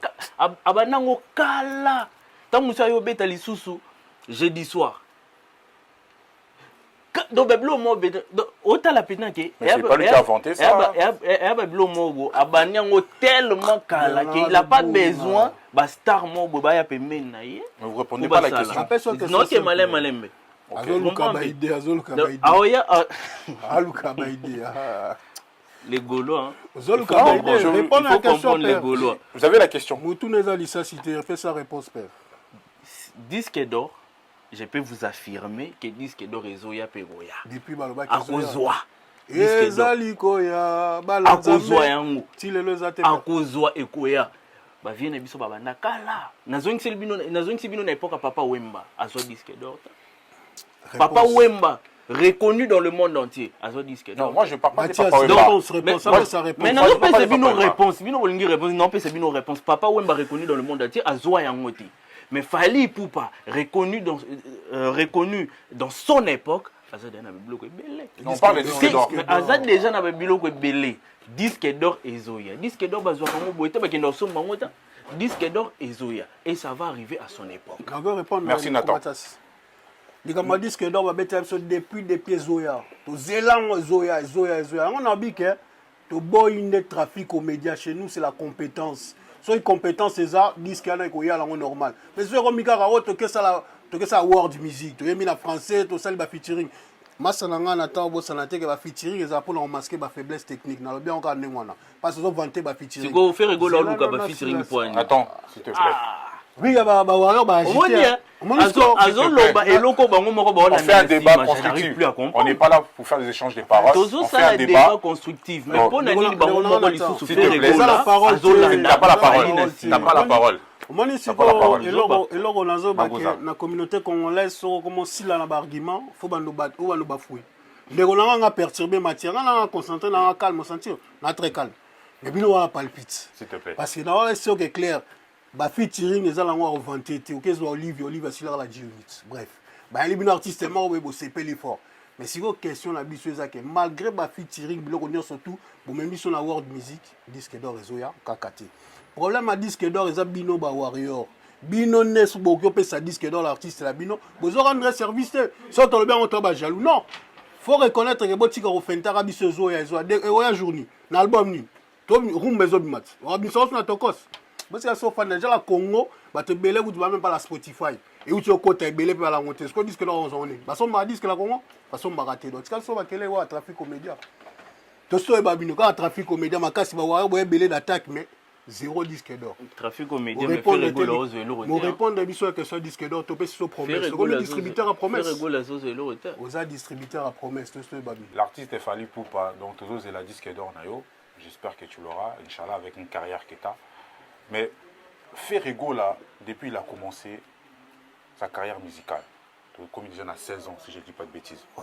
abanango kala. Tant musa yo beta lisusu jeudi soir. Donc beblo mo beta ota la pétan que. C'est pas lui qui a inventé ça. Beblo mo abanango tellement kala qu'il a pas besoin ba star mo ba ya pembe na ye. Mais vous répondez pas à la question. Non c'est malembe. Les Gaulois. Vous avez la question. Fais sa réponse, père. Disque d'or, je peux vous affirmer que disque d'or est Zoya Pegoya. Depuis Baloba Akozwa. Ezaliko Akozwa yango. Akozwa ekoya. Ba vienne biso baba nakala. Nazongi bino na époque papa Wemba azwa disque d'or. Papa Wemba, reconnu dans le monde entier. Non, moi je parle pas de Papa Wemba. Mais non, c'est bien nos réponses. Non, c'est bien nos réponses. Papa Wemba, reconnu dans le monde entier, Azoa Yangoti. Mais Fally Ipupa, reconnu dans son époque, on parle de disque d'or. Azad déjà n'avait biloko belé. Disque d'or et Zoya. Disque d'or, Bazoa Kango Boete, Bakendo Mangota. Disque d'or et Zoya. Et ça va arriver à son époque. Merci Nathan. Les gars disent que d'or va depuis des pieds Zoya. To Zélan Zoya. On a dit que to boy une trafic aux médias chez nous c'est la compétence. Soit une compétence c'est ça, disent qu'il y a un normal. Mais ce comme Mika Raoto que ça award musique. Tu as mis la français, to ça le featuring. Masananga Nathan bo sanate que va featuring et ça pour masquer ba faiblesse technique. Na bien encore ndengwana. Parce que ils ont vanté ba featuring. C'est quoi faire rigoler Luka ba featuring point. Attends, s'il te plaît. Oui, Warrior, azoloba eloko bango moko On fait un débat constructif. On n'est pas là pour faire des échanges de paroles. On fait un débat constructif. Mais pour nani bango moko lisusu s'il te plaît. Tu n'as pas la parole. Tu n'as pas la parole. Moni siko eloko nazo na communauté congolaise so comment sila na argument faut bando bafoué. Ndeko nanga nga perturber matière nga concentrer na calme sentir na très calme. Mais bino wa palpite. S'il te plaît. Parce que na c'est que clair. Ba featuring ezala ngo revanter te okezo Olivier sila la 10 minutes. Bref. Ba libino artiste mort bo CP l'effort. Mais si vos questions la biso ezake malgré ba featuring biloko nyo surtout bo même biso na world music disque d'or ezoya kakate. Problème à disque d'or eza bino ba Warrior. Bino nes bokyo pe sa disque d'or l'artiste la bino bozo rendre service so to le bien on ba jaloux. Non. Faut reconnaître que botika ofentara biso zoya ezoya oya journée na album ni. To room bezo bimat. Wa biso na tokos. Parce que so fan déjà la Congo ba te belé vous même pas la Spotify et où tu au côté belé pas la monter ce qu'on dit que là on est ba son ba disque la Congo ba son ba raté donc quand so ba kele wa trafic aux médias to so ba bino quand trafic aux médias makasi ba wa boye belé d'attaque mais zéro disque d'or trafic aux médias mais fait rigoler aux vélos mo répondre biso que ce disque d'or to pe so promesse comme distributeur à promesse aux distributeur à promesse to so ba bino l'artiste est Fally Ipupa donc toujours c'est la disque d'or nayo j'espère que tu l'auras inchallah avec une carrière que tu as. Mais Ferrego, là, depuis il a commencé sa carrière musicale, comme il déjà a 16 ans, si je ne dis pas de bêtises. Ouais.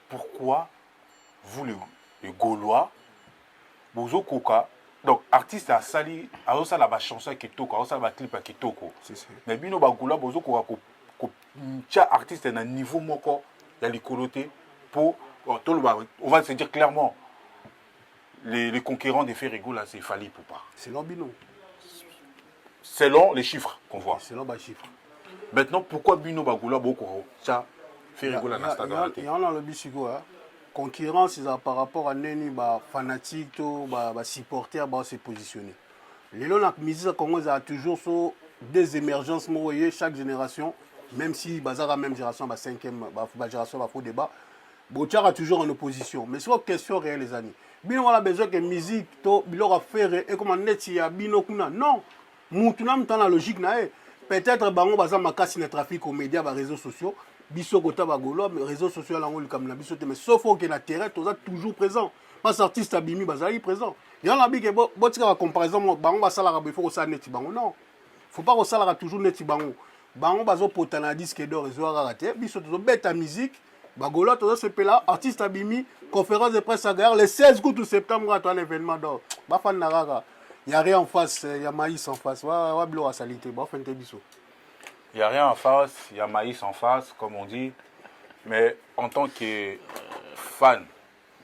Pourquoi vous, les Gaulois, vous Koka, donc artiste a sali, a aussi la chanson qui toque, a aussi la clip qui toque. Mais bino Bagoula, vous Koka, chaque artiste est à un niveau moko, il y a les colotés pour, on va se dire clairement. Les conquérants des Ferrego, là, c'est Fally Ipupa. Selon Bino. Selon les chiffres qu'on voit. Selon les chiffres. Maintenant, pourquoi Bino Bagoula Boko ça Ferrego, là, n'a pas il y en a le bisigo, hein. Concurrence, c'est par rapport à Neni, fanatique, supporter, se positionner. Les gens qui musique Congo, ils ont toujours des émergences, chaque génération, même si la même génération, la 5e génération, il faut débat. Bochara toujours en opposition. Mais c'est une question réelle, les amis. Bino a besoin que musique, to bilo a faire et comme net ya bino kuna. Non. Moutuna mta na logique na e. Peut-être bango baza makasi na trafic aux médias, ba réseaux sociaux. Biso kota ba golo, mais réseaux sociaux là on le comme na biso mais sauf que na terrain to toujours présent. Pas artiste abimi bazali présent. Il y en a bi que botika comparaison bango ba sala il faut ça net bango non. Faut pas que ça toujours net bango. Bango bazo potana disque d'or réseau raté. Biso to bête musique. Bagola, tout ça, c'est là, artiste Abimi, conférence de presse à Gare, le 16 août septembre, à un événement d'or. Il n'y a rien en face, il y a maïs en face. Il n'y a rien en face, il y a maïs en face, comme on dit. Mais en tant que fan,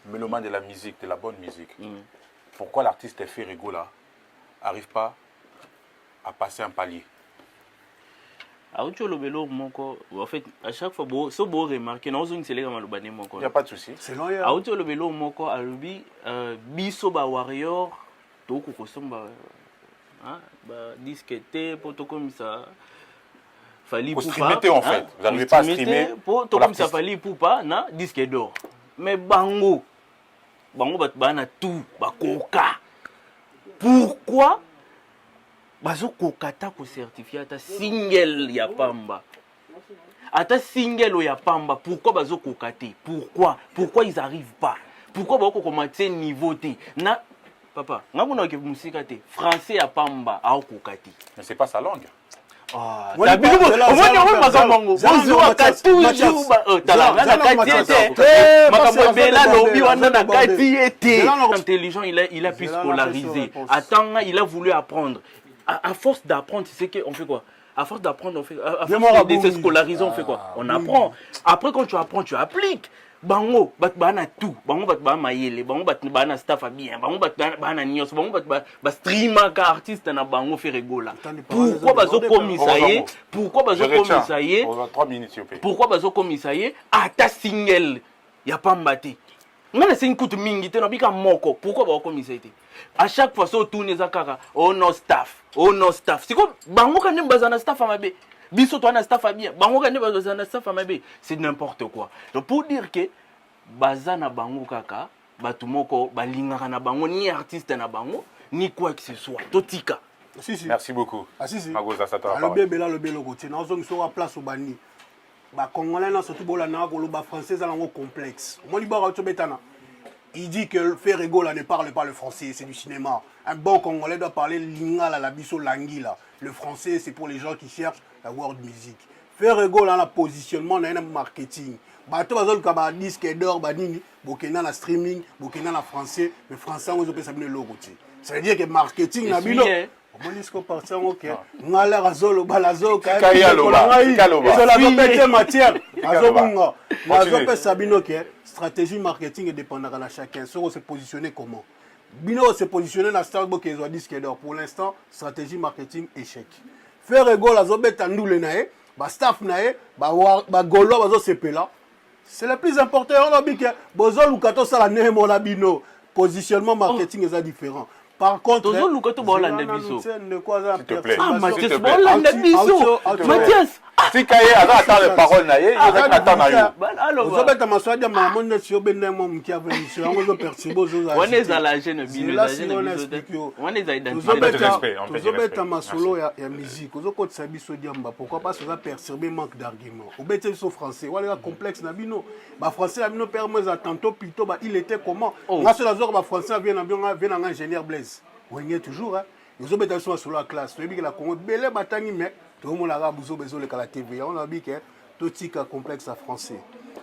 mélomane de la musique, de la bonne musique, pourquoi l'artiste Ferrego là n'arrive pas à passer un palier? En fait, à chaque fois, si vous remarquez, il n'y a pas de souci. Biso ba Warrior, toko kosomba disque pour tout comme ça. Fally Ipupa en fait. Vous n'arrivez pas à streamer pour tout comme ça Fally Ipupa na disque d'or. Mais bango bana tout bakoka. Pourquoi? Bazo kokata ko certifié ata single ya pamba. Ata single ya pamba, pourquoi bazo kokate? Pourquoi ils arrivent pas? Pourquoi bako commencer niveau T? Na papa, ngabuna ke musika te. Français ya pamba a kokate. Mais c'est pas sa langue. Ah, la bilu on makambango. Bozo akatu juba. Talanga na kati makambo bela lobi wana na kati ete. Intelligent, il a pu scolariser. Attends, il a voulu apprendre. À force d'apprendre, tu sais qu'on fait quoi? À force d'apprendre, on fait. À force de se scolariser, on fait quoi? On apprend. Après, quand tu apprends, tu appliques. Bango, batbana tout. Bango, batbana mayele. Bango, batbana staff bien. Bango, batbana nios. Bango, batbana streamer car artiste na bango Ferrego là. Pourquoi bazo komisaye? Pourquoi bazo komisaye? 3 minutes, s'il vous plaît. Pourquoi bazo komisaye? Ata single. Y'a pas mbate. Ngana c'est une coute mingi te nabika moko. Pourquoi bazo komisaye? À chaque fois, so tourne za kaka. Oh no staff. Oh no staff. C'est comme bango kanem bazana staff amabe. Biso to na staff bien. Bango kanem bazana staff amabe. C'est n'importe quoi. Donc pour dire que bazana bango kaka, batu moko balingaka na bango ni artiste na bango, ni quoi que ce soit. Totika. Si, si. Merci beaucoup. Ah, si, si. Magoza, ça te Le parole. bébé là, le bébé, côté. Nous avons sur la place au Bani. Bah, Congolais, surtout, bon, la Nagolo, français, ça a un complexe. Moi, il dit que Ferrego là ne parle pas le français, c'est du cinéma. Un bon Congolais doit parler lingala, la biso langi là. Le français, c'est pour les gens qui cherchent la world music. Ferrego là, le positionnement, on a un marketing. Bah, tout le monde a un disque d'or, Bokena la streaming, Bokena la français, mais français, on peut s'appeler logo. Ça veut dire que marketing, na bino. On dit qu'on partit en OK. On a l'air à Zolo, Balazo, matière. Stratégie marketing est dépendante de chacun. Sur se positionner comment. Bino se positionner dans Starbucks et disque d'or. Pour l'instant, stratégie marketing échec. Faire égol à Zobet Andoule nae, ba staff nae, ba golo bazo sepela. C'est le plus important. On a dit que bozo lukato sala ne mo la bino. Positionnement marketing est différent. Par contre, Tozo lukato ba Hollande biso. S'il te plaît. Ah, Mathias, ba Hollande biso. Mathias. Si Kaye attend les paroles naïe, il attend naïe. Ozobeta maswadi ma monde sur bende mo mki avention ngo percibo zo za. On est à la jeune bino, la jeune biso. On est à identité. Ozobeta masolo ya musique. Ozokotisa biso diamba pourquoi parce que ça perturber manque d'arguments. Obete biso français, wala complexe na bino. Ba français na bino permet à tantôt plutôt ba il était comment. Nga sur la zone ba français vient en ingénieur Blaise. Wengé toujours hein. Ozobeta biso masolo la classe. Tu dis que la Congo belé batangi mais tout le monde a besoin de la TV. On a dit que tout est complexe à français.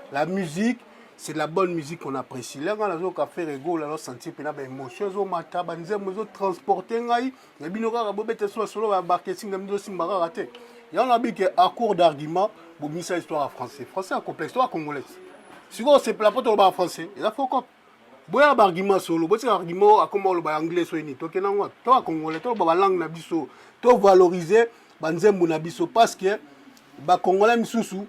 La musique, c'est de la bonne musique qu'on apprécie. Là, on a fait rigolo, on a senti une émotion, on a transporté, on a marketing, on a dit qu'à court d'argument, vous avez mis ça histoire en français. Français en complexe, histoire congolaise. Si vous avez la porte en français, il faut qu'on. Si vous avez un argument solo, si vous avez un argument comme l'anglais, si vous avez un congolais, si vous avez une langue, si vous valoriser. Banzembo na biso parce que ba congolais misusu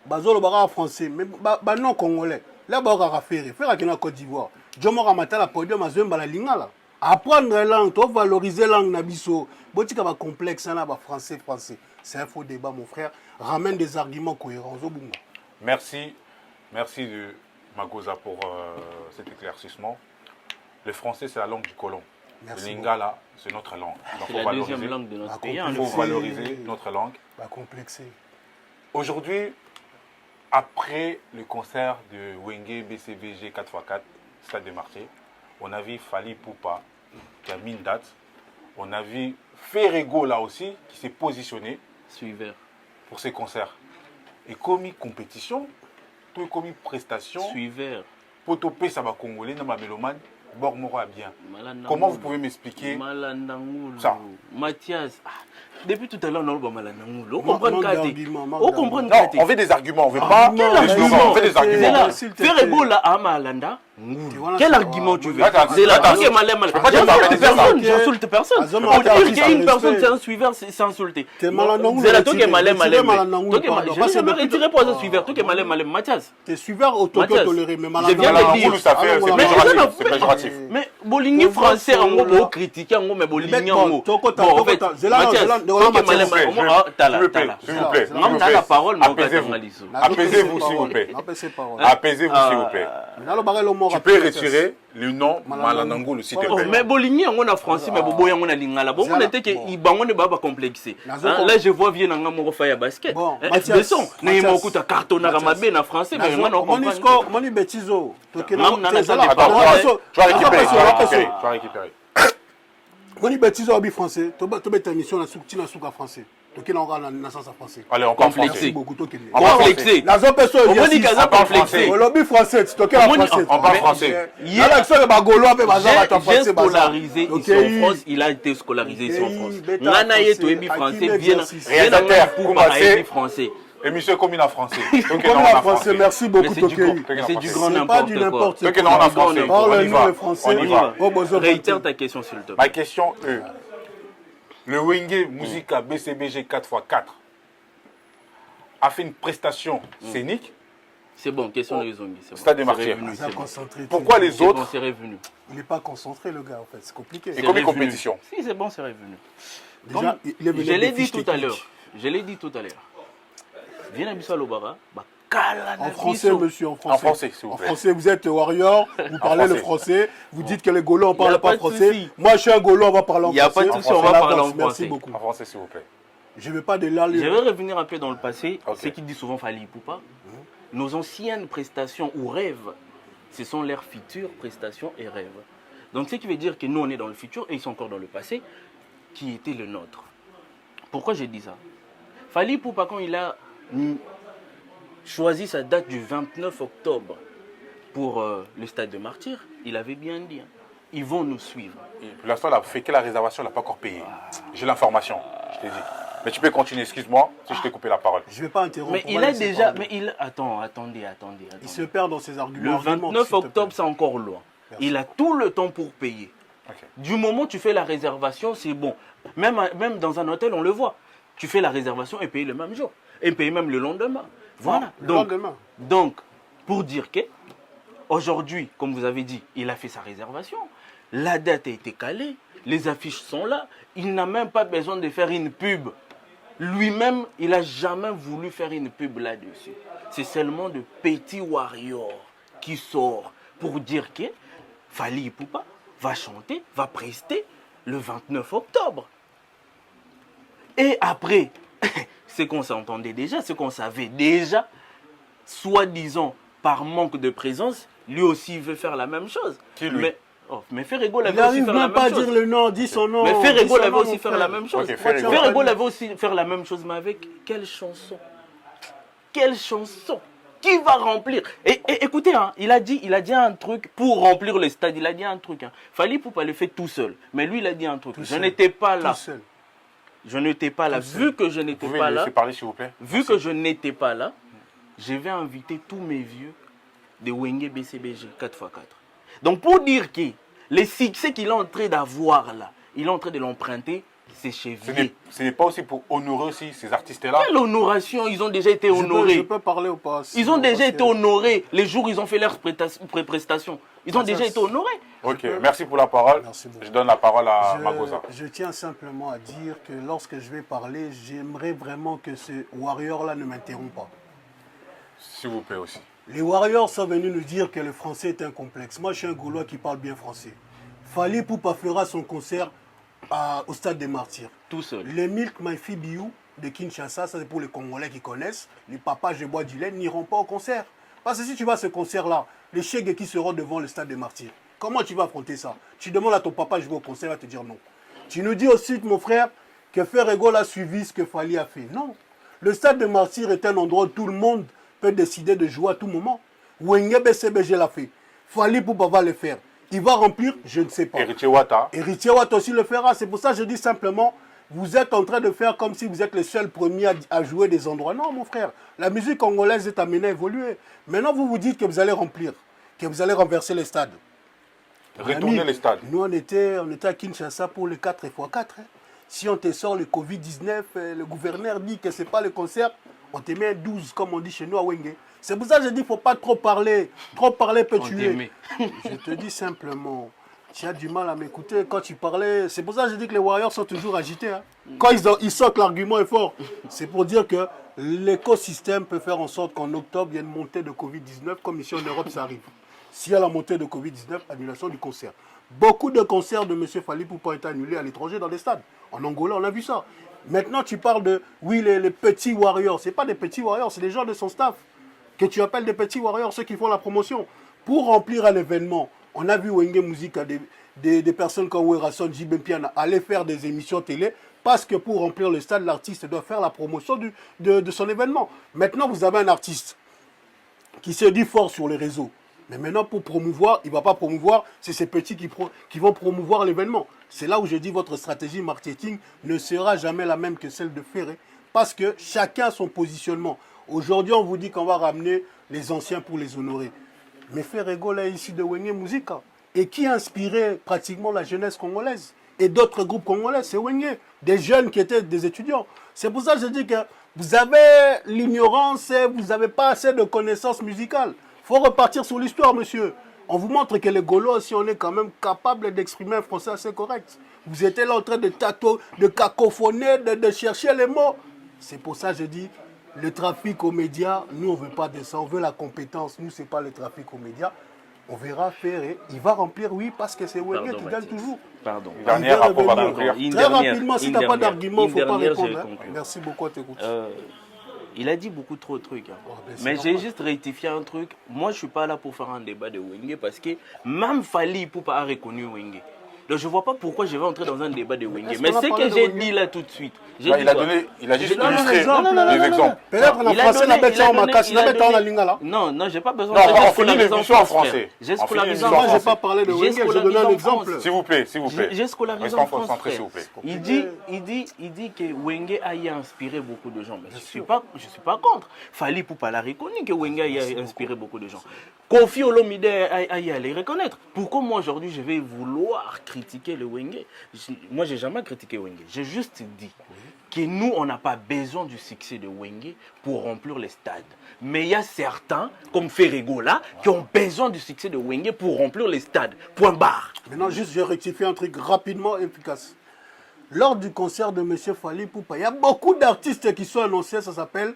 bazolo ba français mais ba non congolais là ba ka faire na Côte d'Ivoire jomo ramata la podium azemba la lingala apprendre langue to valoriser langue na biso botika ba complexe na ba français c'est un faux débat mon frère ramène des arguments cohérents zobunga. Merci de Magoza pour cet éclaircissement. Le français c'est la langue du colon. Le lingala, c'est notre langue. C'est la deuxième langue de notre pays. Il faut valoriser notre langue. Aujourd'hui, après le concert de Wenge BCBG 4x4, Stade des Martyrs, on a vu Fali Poupa qui a mis une date. On a vu Ferrego là aussi qui s'est positionné pour ces concerts. Et comme compétition, tout comme prestation, pour topper ça va congolais, dans ma mélomane. Bormoro a bien. Comment vous pouvez m'expliquer ça? Mathias, depuis tout à l'heure, on parle de comprendre. Non, on veut des arguments, on veut pas des slogans, on veut des arguments. Faire égaux là à Malanda. Quel argument tu veux? C'est là, j'insulte personne. Pour dire qu'une personne c'est un suiveur, c'est insulter. C'est là, toi qui es malin. Je vais retirer pour un suiveur. Toi qui es malin, Mathias. T'es suiveur auto-toléré, mais malin. C'est péjoratif. Mais Boligny français, en gros, pour critiquer, en gros, mais Boligny en gros. En fait, Mathias, toi qui es malin, s'il vous plaît. La parole, apaisez-vous, s'il vous plaît. Apaisez-vous, s'il vous plaît. Tu peux retirer le nom Malanangoulou, s'il te plaît. Mais Boligny, on a français, mais Bobo, on a lingala. Bon, on était qu'il ne va pas complexer. Là, je vois bien un mot faire basket. Mathias, on a carton à en français, mais moi, non. Mon bêtiso. Tu vas récupérer. Mon bêtiso en français. Tu vas être émission dans le français. Tu vas avoir une naissance en français. Allez, on complexé. Complexé. La zone personne. On dit qu'elle a complexé. Le lobby français. Tu vas français. On parle français. J'ai scolarisé ici en France. Il a été scolarisé ici en France. Nanaye to ebi français bien. Réalisateur pour français. Émission commune en français. Commune en français. Merci beaucoup Tokei. C'est du grand n'importe quoi. Tokei non en français. On y va. Réitère ta question s'il te plaît. Ma question est le Wenge Musica BCBG 4x4 a fait une prestation scénique. C'est bon, question de Zongi. Stade des Martyrs. Pourquoi les autres c'est revenu. Il n'est pas concentré le gars en fait, c'est compliqué. Et comme une compétition. Si c'est bon, c'est revenu. Déjà, je l'ai dit tout à l'heure. Viens à Bissau Lobara, En français, monsieur, en français. En français, s'il vous En plaît. français, vous êtes warrior, vous parlez le français, vous dites que les Gaulois ne parlent pas français. souci. Moi, je suis un Gaulois, on va parler en Il y a français. pas de souci, on C'est va la parler base. en Merci français. beaucoup. En français, s'il vous plaît. Je ne vais pas de là. Je vais revenir un peu dans le passé. Ok. Ce qu'il dit souvent Fali Poupa. Nos anciennes prestations ou rêves, ce sont leurs futures prestations et rêves. Donc ce qui veut dire que nous, on est dans le futur et ils sont encore dans le passé, qui était le nôtre. Pourquoi j'ai dit ça? Fali Poupa, quand il a choisi sa date du 29 octobre pour le stade de Martyrs, il avait bien dit, hein, ils vont nous suivre. Et pour l'instant, il a fait que la réservation, il n'a pas encore payé. J'ai l'information, je t'ai dit. Mais tu peux continuer, excuse-moi, si je t'ai coupé la parole. Je ne vais pas interrompre. Mais il a déjà... Mais il... Attendez. Il se perd dans ses arguments. Le 29 octobre, c'est encore loin. Merci. Il a tout le temps pour payer. Ok. Du moment où tu fais la réservation, c'est bon. Même dans un hôtel, on le voit. Tu fais la réservation et payer le même jour. Et payer même le lendemain. Voilà. Le lendemain. Donc, pour dire que, aujourd'hui, comme vous avez dit, il a fait sa réservation. La date a été calée. Les affiches sont là. Il n'a même pas besoin de faire une pub. Lui-même, il n'a jamais voulu faire une pub là-dessus. C'est seulement de Petit Warrior qui sort pour dire que Fali Poupa va chanter, va prester le 29 octobre. Et après, ce qu'on s'entendait déjà, ce qu'on savait déjà, soi-disant par manque de présence, lui aussi il veut faire la même chose. Qui, lui? Mais Ferrego Il l'avait aussi n'arrive faire la même pas à même chose. dire le nom, dis son nom. Mais dis Ferrego son l'avait nom, aussi mon faire frère. la même chose. Ok, Ferrego. Ferrego l'avait aussi faire la même chose, mais avec quelle chanson? Quelle chanson? Qui va remplir? Et écoutez, hein, il a dit un truc pour remplir le stade. Il a dit un truc. Hein. Fali Poupa le fait tout seul. Mais lui, il a dit un truc. Tout Je seul. n'étais pas là. Tout seul. Je n'étais pas là. Vu que je Vous n'étais pouvez pas me là, laisser parler, s'il vous plaît? vu que je n'étais pas là, je vais inviter tous mes vieux de Wenge BCBG 4x4. Donc pour dire que les succès qu'il est en train d'avoir là, il est en train de l'emprunter, c'est chez Vieux. Ce n'est pas aussi pour honorer aussi ces artistes-là? Quelle honoration? Ils ont déjà été Je honorés. peux parler ou pas? Ils ont déjà Parce été que- honorés les jours où ils ont fait leurs prestations. Ils ont ça, déjà été honorés. Ok, merci pour la parole. Merci beaucoup. Je donne la parole à Magosa. Je tiens simplement à dire que lorsque je vais parler, j'aimerais vraiment que ce warrior-là ne m'interrompt pas. S'il vous plaît aussi. Les Warriors sont venus nous dire que le français est un complexe. Moi, je suis un Gaulois qui parle bien français. Fali Poupa fera son concert au stade des Martyrs. Tout seul. Les Milk My Biou de Kinshasa, ça c'est pour les Congolais qui connaissent, les papas Je bois du lait n'iront pas au concert. Parce que si tu vas à ce concert-là, les Chegues qui seront devant le stade des Martyrs, comment tu vas affronter ça? Tu demandes à ton papa Je vais au concert, il va te dire non. Tu nous dis aussi, mon frère, que Ferrego a suivi ce que Fali a fait. Non. Le stade des Martyrs est un endroit où tout le monde peut décider de jouer à tout moment. Wenge BCBG l'a fait. Fali Poupa va le faire. Il va remplir, je ne sais pas. Héritier Wata. Héritier Watt aussi le fera. C'est pour ça que je dis simplement, vous êtes en train de faire comme si vous êtes les seuls premiers à jouer des endroits. Non, mon frère. La musique congolaise est amenée à évoluer. Maintenant, vous vous dites que vous allez remplir, que vous allez renverser les stades. Retourner Ami, les stades. Nous, on était à Kinshasa pour les 4x4. Hein. Si on te sort le Covid-19, le gouverneur dit que ce n'est pas le concert, on te met 12, comme on dit chez nous à Wenge. C'est pour ça que je dis qu'il ne faut pas trop parler. Trop parler peut On tuer. t'aimait. Je te dis simplement, tu as du mal à m'écouter quand tu parlais. C'est pour ça que je dis que les Warriors sont toujours agités. Hein. Quand ils sortent, l'argument est fort. C'est pour dire que l'écosystème peut faire en sorte qu'en octobre, il y ait une montée de Covid-19, comme ici en Europe, ça arrive. S'il y a la montée de Covid-19, annulation du concert. Beaucoup de concerts de M. Fali Poupa ont été annulés à l'étranger dans des stades. En Angola, on a vu ça. Maintenant, tu parles de, oui, les petits Warriors. Ce n'est pas des petits Warriors, c'est des gens de son staff que tu appelles des petits Warriors, ceux qui font la promotion. Pour remplir un événement, on a vu Wenge Musica, des personnes comme Werason, J.B. Piana aller faire des émissions télé parce que pour remplir le stade, l'artiste doit faire la promotion de son événement. Maintenant, vous avez un artiste qui se dit fort sur les réseaux. Mais maintenant, pour promouvoir, il ne va pas promouvoir, c'est ces petits qui vont promouvoir l'événement. C'est là où je dis votre stratégie marketing ne sera jamais la même que celle de Ferré, parce que chacun a son positionnement. Aujourd'hui, on vous dit qu'on va ramener les anciens pour les honorer. Mais Ferrego là ici de Wenge Musica, et qui a inspiré pratiquement la jeunesse congolaise et d'autres groupes congolais, c'est Wenge, des jeunes qui étaient des étudiants. C'est pour ça que je dis que vous avez l'ignorance et vous n'avez pas assez de connaissances musicales. Il faut repartir sur l'histoire, monsieur. On vous montre que les Gaulois, si on est quand même capable d'exprimer un français assez correct. Vous étiez là en train de cacophoner, de chercher les mots. C'est pour ça que je dis, le trafic aux médias, nous, on ne veut pas de ça. On veut la compétence. Nous, ce n'est pas le trafic aux médias. On verra faire et il va remplir, oui, parce que c'est Wenger qui gagne toujours. Pardon. Dernière, après, on va conclure. Très rapidement, si tu n'as pas d'argument, il ne faut pas répondre. Hein. Conclure. Merci beaucoup à t'écouter. Il a dit beaucoup trop de trucs. Hein. Ben, Mais j'ai normal. juste rectifié un truc. Moi, je ne suis pas là pour faire un débat de Wenger parce que même Fally Ipupa a reconnu Wenger. Donc je ne vois pas pourquoi je vais entrer dans un débat de Wenger. Est-ce Mais qu'on a ce parlé que de j'ai Wenger dit là tout de suite. Il a juste illustré les exemples. Peut-être en français, la bête en macasse, la bête en lingala. Non, non, j'ai pas besoin Non, on finit l'émission en français. J'ai On finit scolarisé l'émission en en Moi, je n'ai français. pas parlé de J'ai Wenger, je donne un exemple. S'il vous plaît, s'il vous plaît. J'ai scolarisé Restez en France. concentrés, s'il frère. vous plaît. Il dit que Wenger a inspiré beaucoup de gens. Mais je ne suis pas contre. Fally Ipupa l'a reconnu que Wenger a inspiré beaucoup de gens. Kofi Olomide a les reconnaître. Pourquoi moi aujourd'hui je vais vouloir critiquer le Wenger? Moi, je n'ai jamais critiqué Wenger. J'ai juste dit que nous, on n'a pas besoin du succès de Wenger pour remplir les stades. Mais il y a certains, comme Ferrego là, qui ont besoin du succès de Wenger pour remplir les stades. Point barre. Maintenant, juste, j'ai rectifié un truc rapidement efficace. Lors du concert de M. Fally Ipupa, il y a beaucoup d'artistes qui sont annoncés, ça s'appelle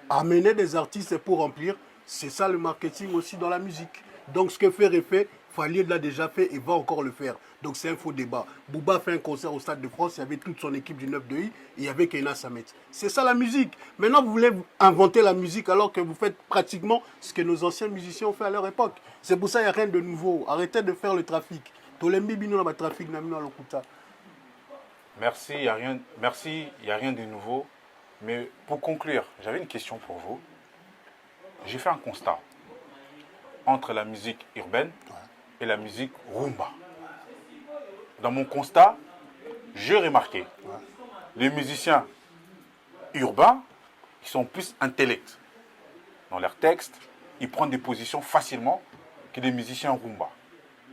amener des artistes pour remplir. C'est ça le marketing aussi dans la musique. Donc ce que Ferré fait, Fally l'a déjà fait et va encore le faire. Donc c'est un faux débat. Booba fait un concert au Stade de France, il y avait toute son équipe du 9 de I, et il y avait Keina Samet. C'est ça la musique. Maintenant vous voulez inventer la musique alors que vous faites pratiquement ce que nos anciens musiciens ont fait à leur époque. C'est pour ça qu'il n'y a rien de nouveau. Arrêtez de faire le trafic. Tolembi bino na trafic na mino lokuta. Merci, il n'y a rien de nouveau. Mais pour conclure, j'avais une question pour vous. J'ai fait un constat entre la musique urbaine et la musique rumba. Dans mon constat, j'ai remarqué les musiciens urbains qui sont plus intellects dans leurs textes, ils prennent des positions facilement que les musiciens rumba.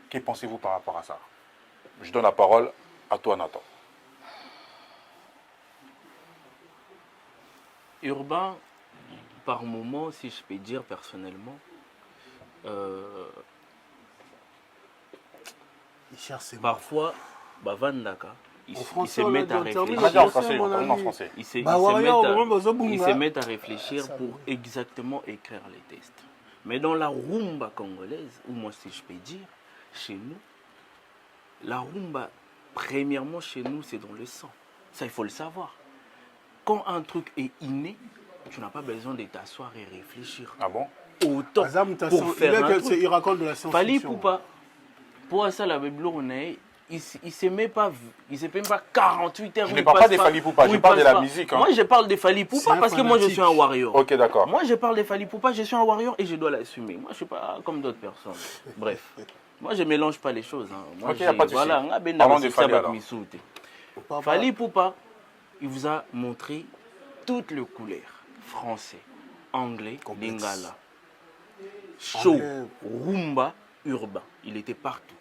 Que pensez-vous par rapport à ça? Je donne la parole à toi, Nathan. Urbain, par moment, si je peux dire personnellement, Il cherche ses mots. parfois, Vandaka, ils En se français, on mettent a à dit réfléchir. On a dit en Merci, français, mon on parle en ami. français. Ils se Bah, mettent à réfléchir pour exactement écrire les textes. Mais dans la rumba congolaise, ou moi si je peux dire, chez nous, la rumba, premièrement chez nous, c'est dans le sang. Ça, il faut le savoir. Quand un truc est inné, tu n'as pas besoin de t'asseoir et réfléchir. Ah bon? Autant pour faire un truc. Il raconte de la Fally science-fiction. Ipupa, pour ça, la Bible, il ne se met pas 48 heures. Je ne parle pas de Fally Ipupa, je parle de la musique. Hein. Moi, je parle de Fally Ipupa parce que moi, je suis un warrior. Ok, d'accord. Moi, je parle de Fally Ipupa, je suis un warrior et je dois l'assumer. Moi, je ne suis pas comme d'autres personnes. Bref, moi, je ne mélange pas les choses. Hein. Moi, Ok, y a pas de souci. voilà, Parlons de Fally alors. Fally Ipupa, il vous a montré toutes les couleurs. Français, anglais, lingala, show, rumba, urbain. Il était partout.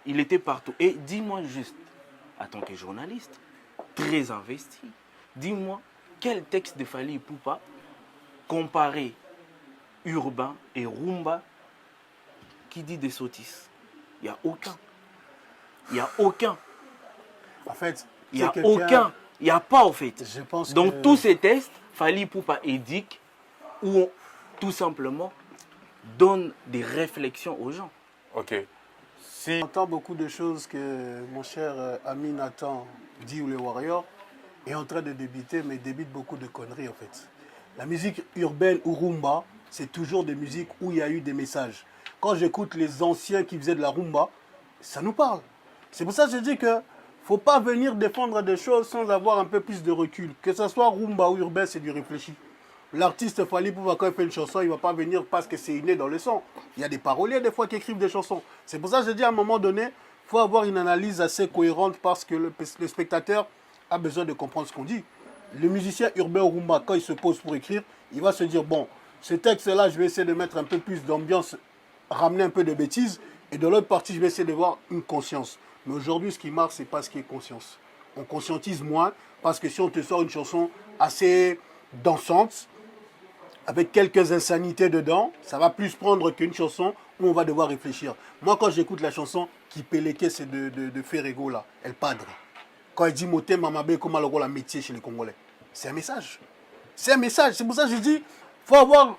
Il était partout. Et dis-moi juste, en tant que journaliste, très investi, dis-moi, quel texte de Fally Ipupa comparer urbain et rumba qui dit des sottises? Il n'y a aucun. Il n'y a aucun. En fait, Il n'y a aucun. Il n'y a pas, en fait. Je pense Donc, que... tous ces tests, Fally Ipupa édique ou tout simplement donne des réflexions aux gens. Ok. Si... J'entends beaucoup de choses que mon cher ami Nathan dit ou les Warriors est en train de débiter, mais débite beaucoup de conneries en fait. La musique urbaine ou rumba, c'est toujours des musiques où il y a eu des messages. Quand j'écoute les anciens qui faisaient de la rumba, ça nous parle. C'est pour ça que je dis que faut pas venir défendre des choses sans avoir un peu plus de recul. Que ce soit rumba ou urbain, c'est du réfléchi. L'artiste Fally Ipupa, quand il fait une chanson, il ne va pas venir parce que c'est inné dans le son. Il y a des paroliers des fois qui écrivent des chansons. C'est pour ça que je dis à un moment donné, il faut avoir une analyse assez cohérente parce que le spectateur a besoin de comprendre ce qu'on dit. Le musicien urbain ou rumba, quand il se pose pour écrire, il va se dire, bon, ce texte-là, je vais essayer de mettre un peu plus d'ambiance, ramener un peu de bêtises. Et de l'autre partie, je vais essayer de voir une conscience. Mais aujourd'hui, ce qui marche, ce n'est pas ce qui est conscience. On conscientise moins parce que si on te sort une chanson assez dansante, avec quelques insanités dedans, ça va plus prendre qu'une chanson où on va devoir réfléchir. Moi, quand j'écoute la chanson qui Peleke, c'est de Ferrego, là, El Padre. Quand il dit Moté Mamabe, comment le rôle a métier chez les Congolais, c'est un message. C'est un message. C'est pour ça que je dis, il faut avoir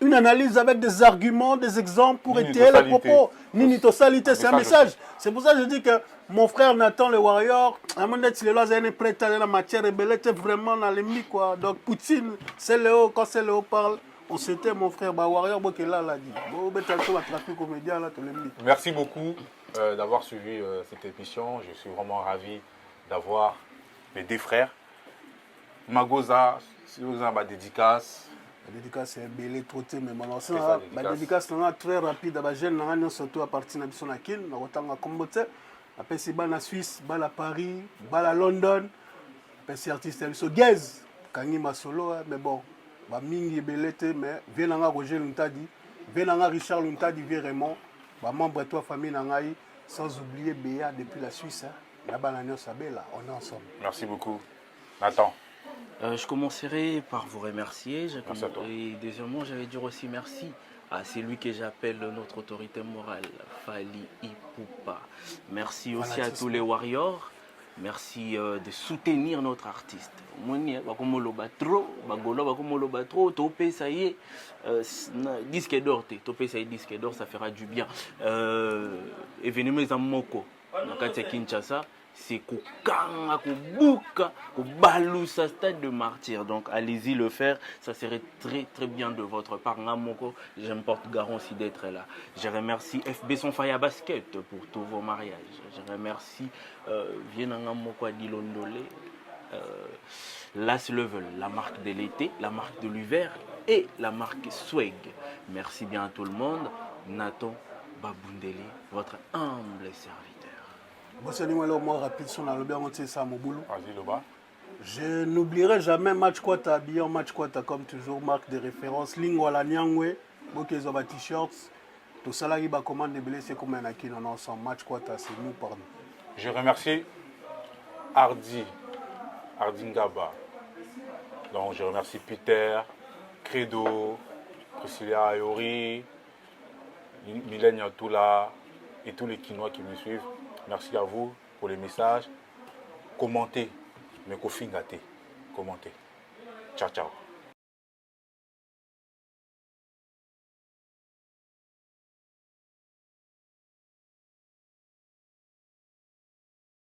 une analyse avec des arguments, des exemples pour étayer les propos. Ninitosalité, c'est un message. C'est pour ça que je dis que mon frère Nathan, le Warrior, à mon avis, il est prêt à la matière rebelle, vraiment dans l'ennemi, quoi. Donc Poutine, c'est Léo, quand c'est Léo parle, on s'était mon frère, Warrior, qui est là, l'a dit. Merci beaucoup d'avoir suivi cette émission. Je suis vraiment ravi d'avoir mes deux frères. Magoza, si vous avez ma dédicace. La dédicace est belle, trop mais maintenant, la dédicace est très rapide. La jeune, surtout à partir de son akin, on a combattu. Après, c'est à Suisse, à Paris, à London. Après, c'est artiste, ils sont gays. Kangi Masolo, mais bon, Mingi Belete, mais Vienanga Roger Luntadi, Vienanga Richard Luntadi, Raymond, membre de toi famille Nangaï, sans oublier Béa depuis la Suisse. Là-bas, on est ensemble. Merci beaucoup. Nathan. Je commencerai par vous remercier. Merci à toi. Et deuxièmement, je vais dire aussi merci à celui que j'appelle notre autorité morale, Fally Ipupa. Merci aussi à tous les warriors. Merci de soutenir notre artiste. Disque d'or, disque d'or, ça fera du bien. Événement Zamoko, dans Kinshasa. C'est Koukanga, Koubuka, Koubalousa, stade de martyr. Donc allez-y le faire, ça serait très très bien de votre part. Ngamoko, je me porte garantie d'être là. Je remercie FB Sonfaya Basket pour tous vos mariages. Je remercie Vienangamoko Adilondole, Las Level, la marque de l'été, la marque de l'hiver et la marque Swag. Merci bien à tout le monde. Nathan Babundeli, votre humble serviteur. Je n'oublierai jamais Match Quata, habillé en Match Quata comme toujours, marque de référence. Lingwala Nyangwe, Bokezo t-shirts. Tout ça là, il va commander blessé comme un acquis en ensemble. Match Quata, c'est nous par nous. Je remercie Hardy Ngaba. Donc je remercie Peter, Credo, Priscilla Ayori, Mylène Yatoula et tous les Quinois qui me suivent. Merci à vous pour les messages. Commentez, mais qu'au fin gâté. Commentez. Ciao, ciao.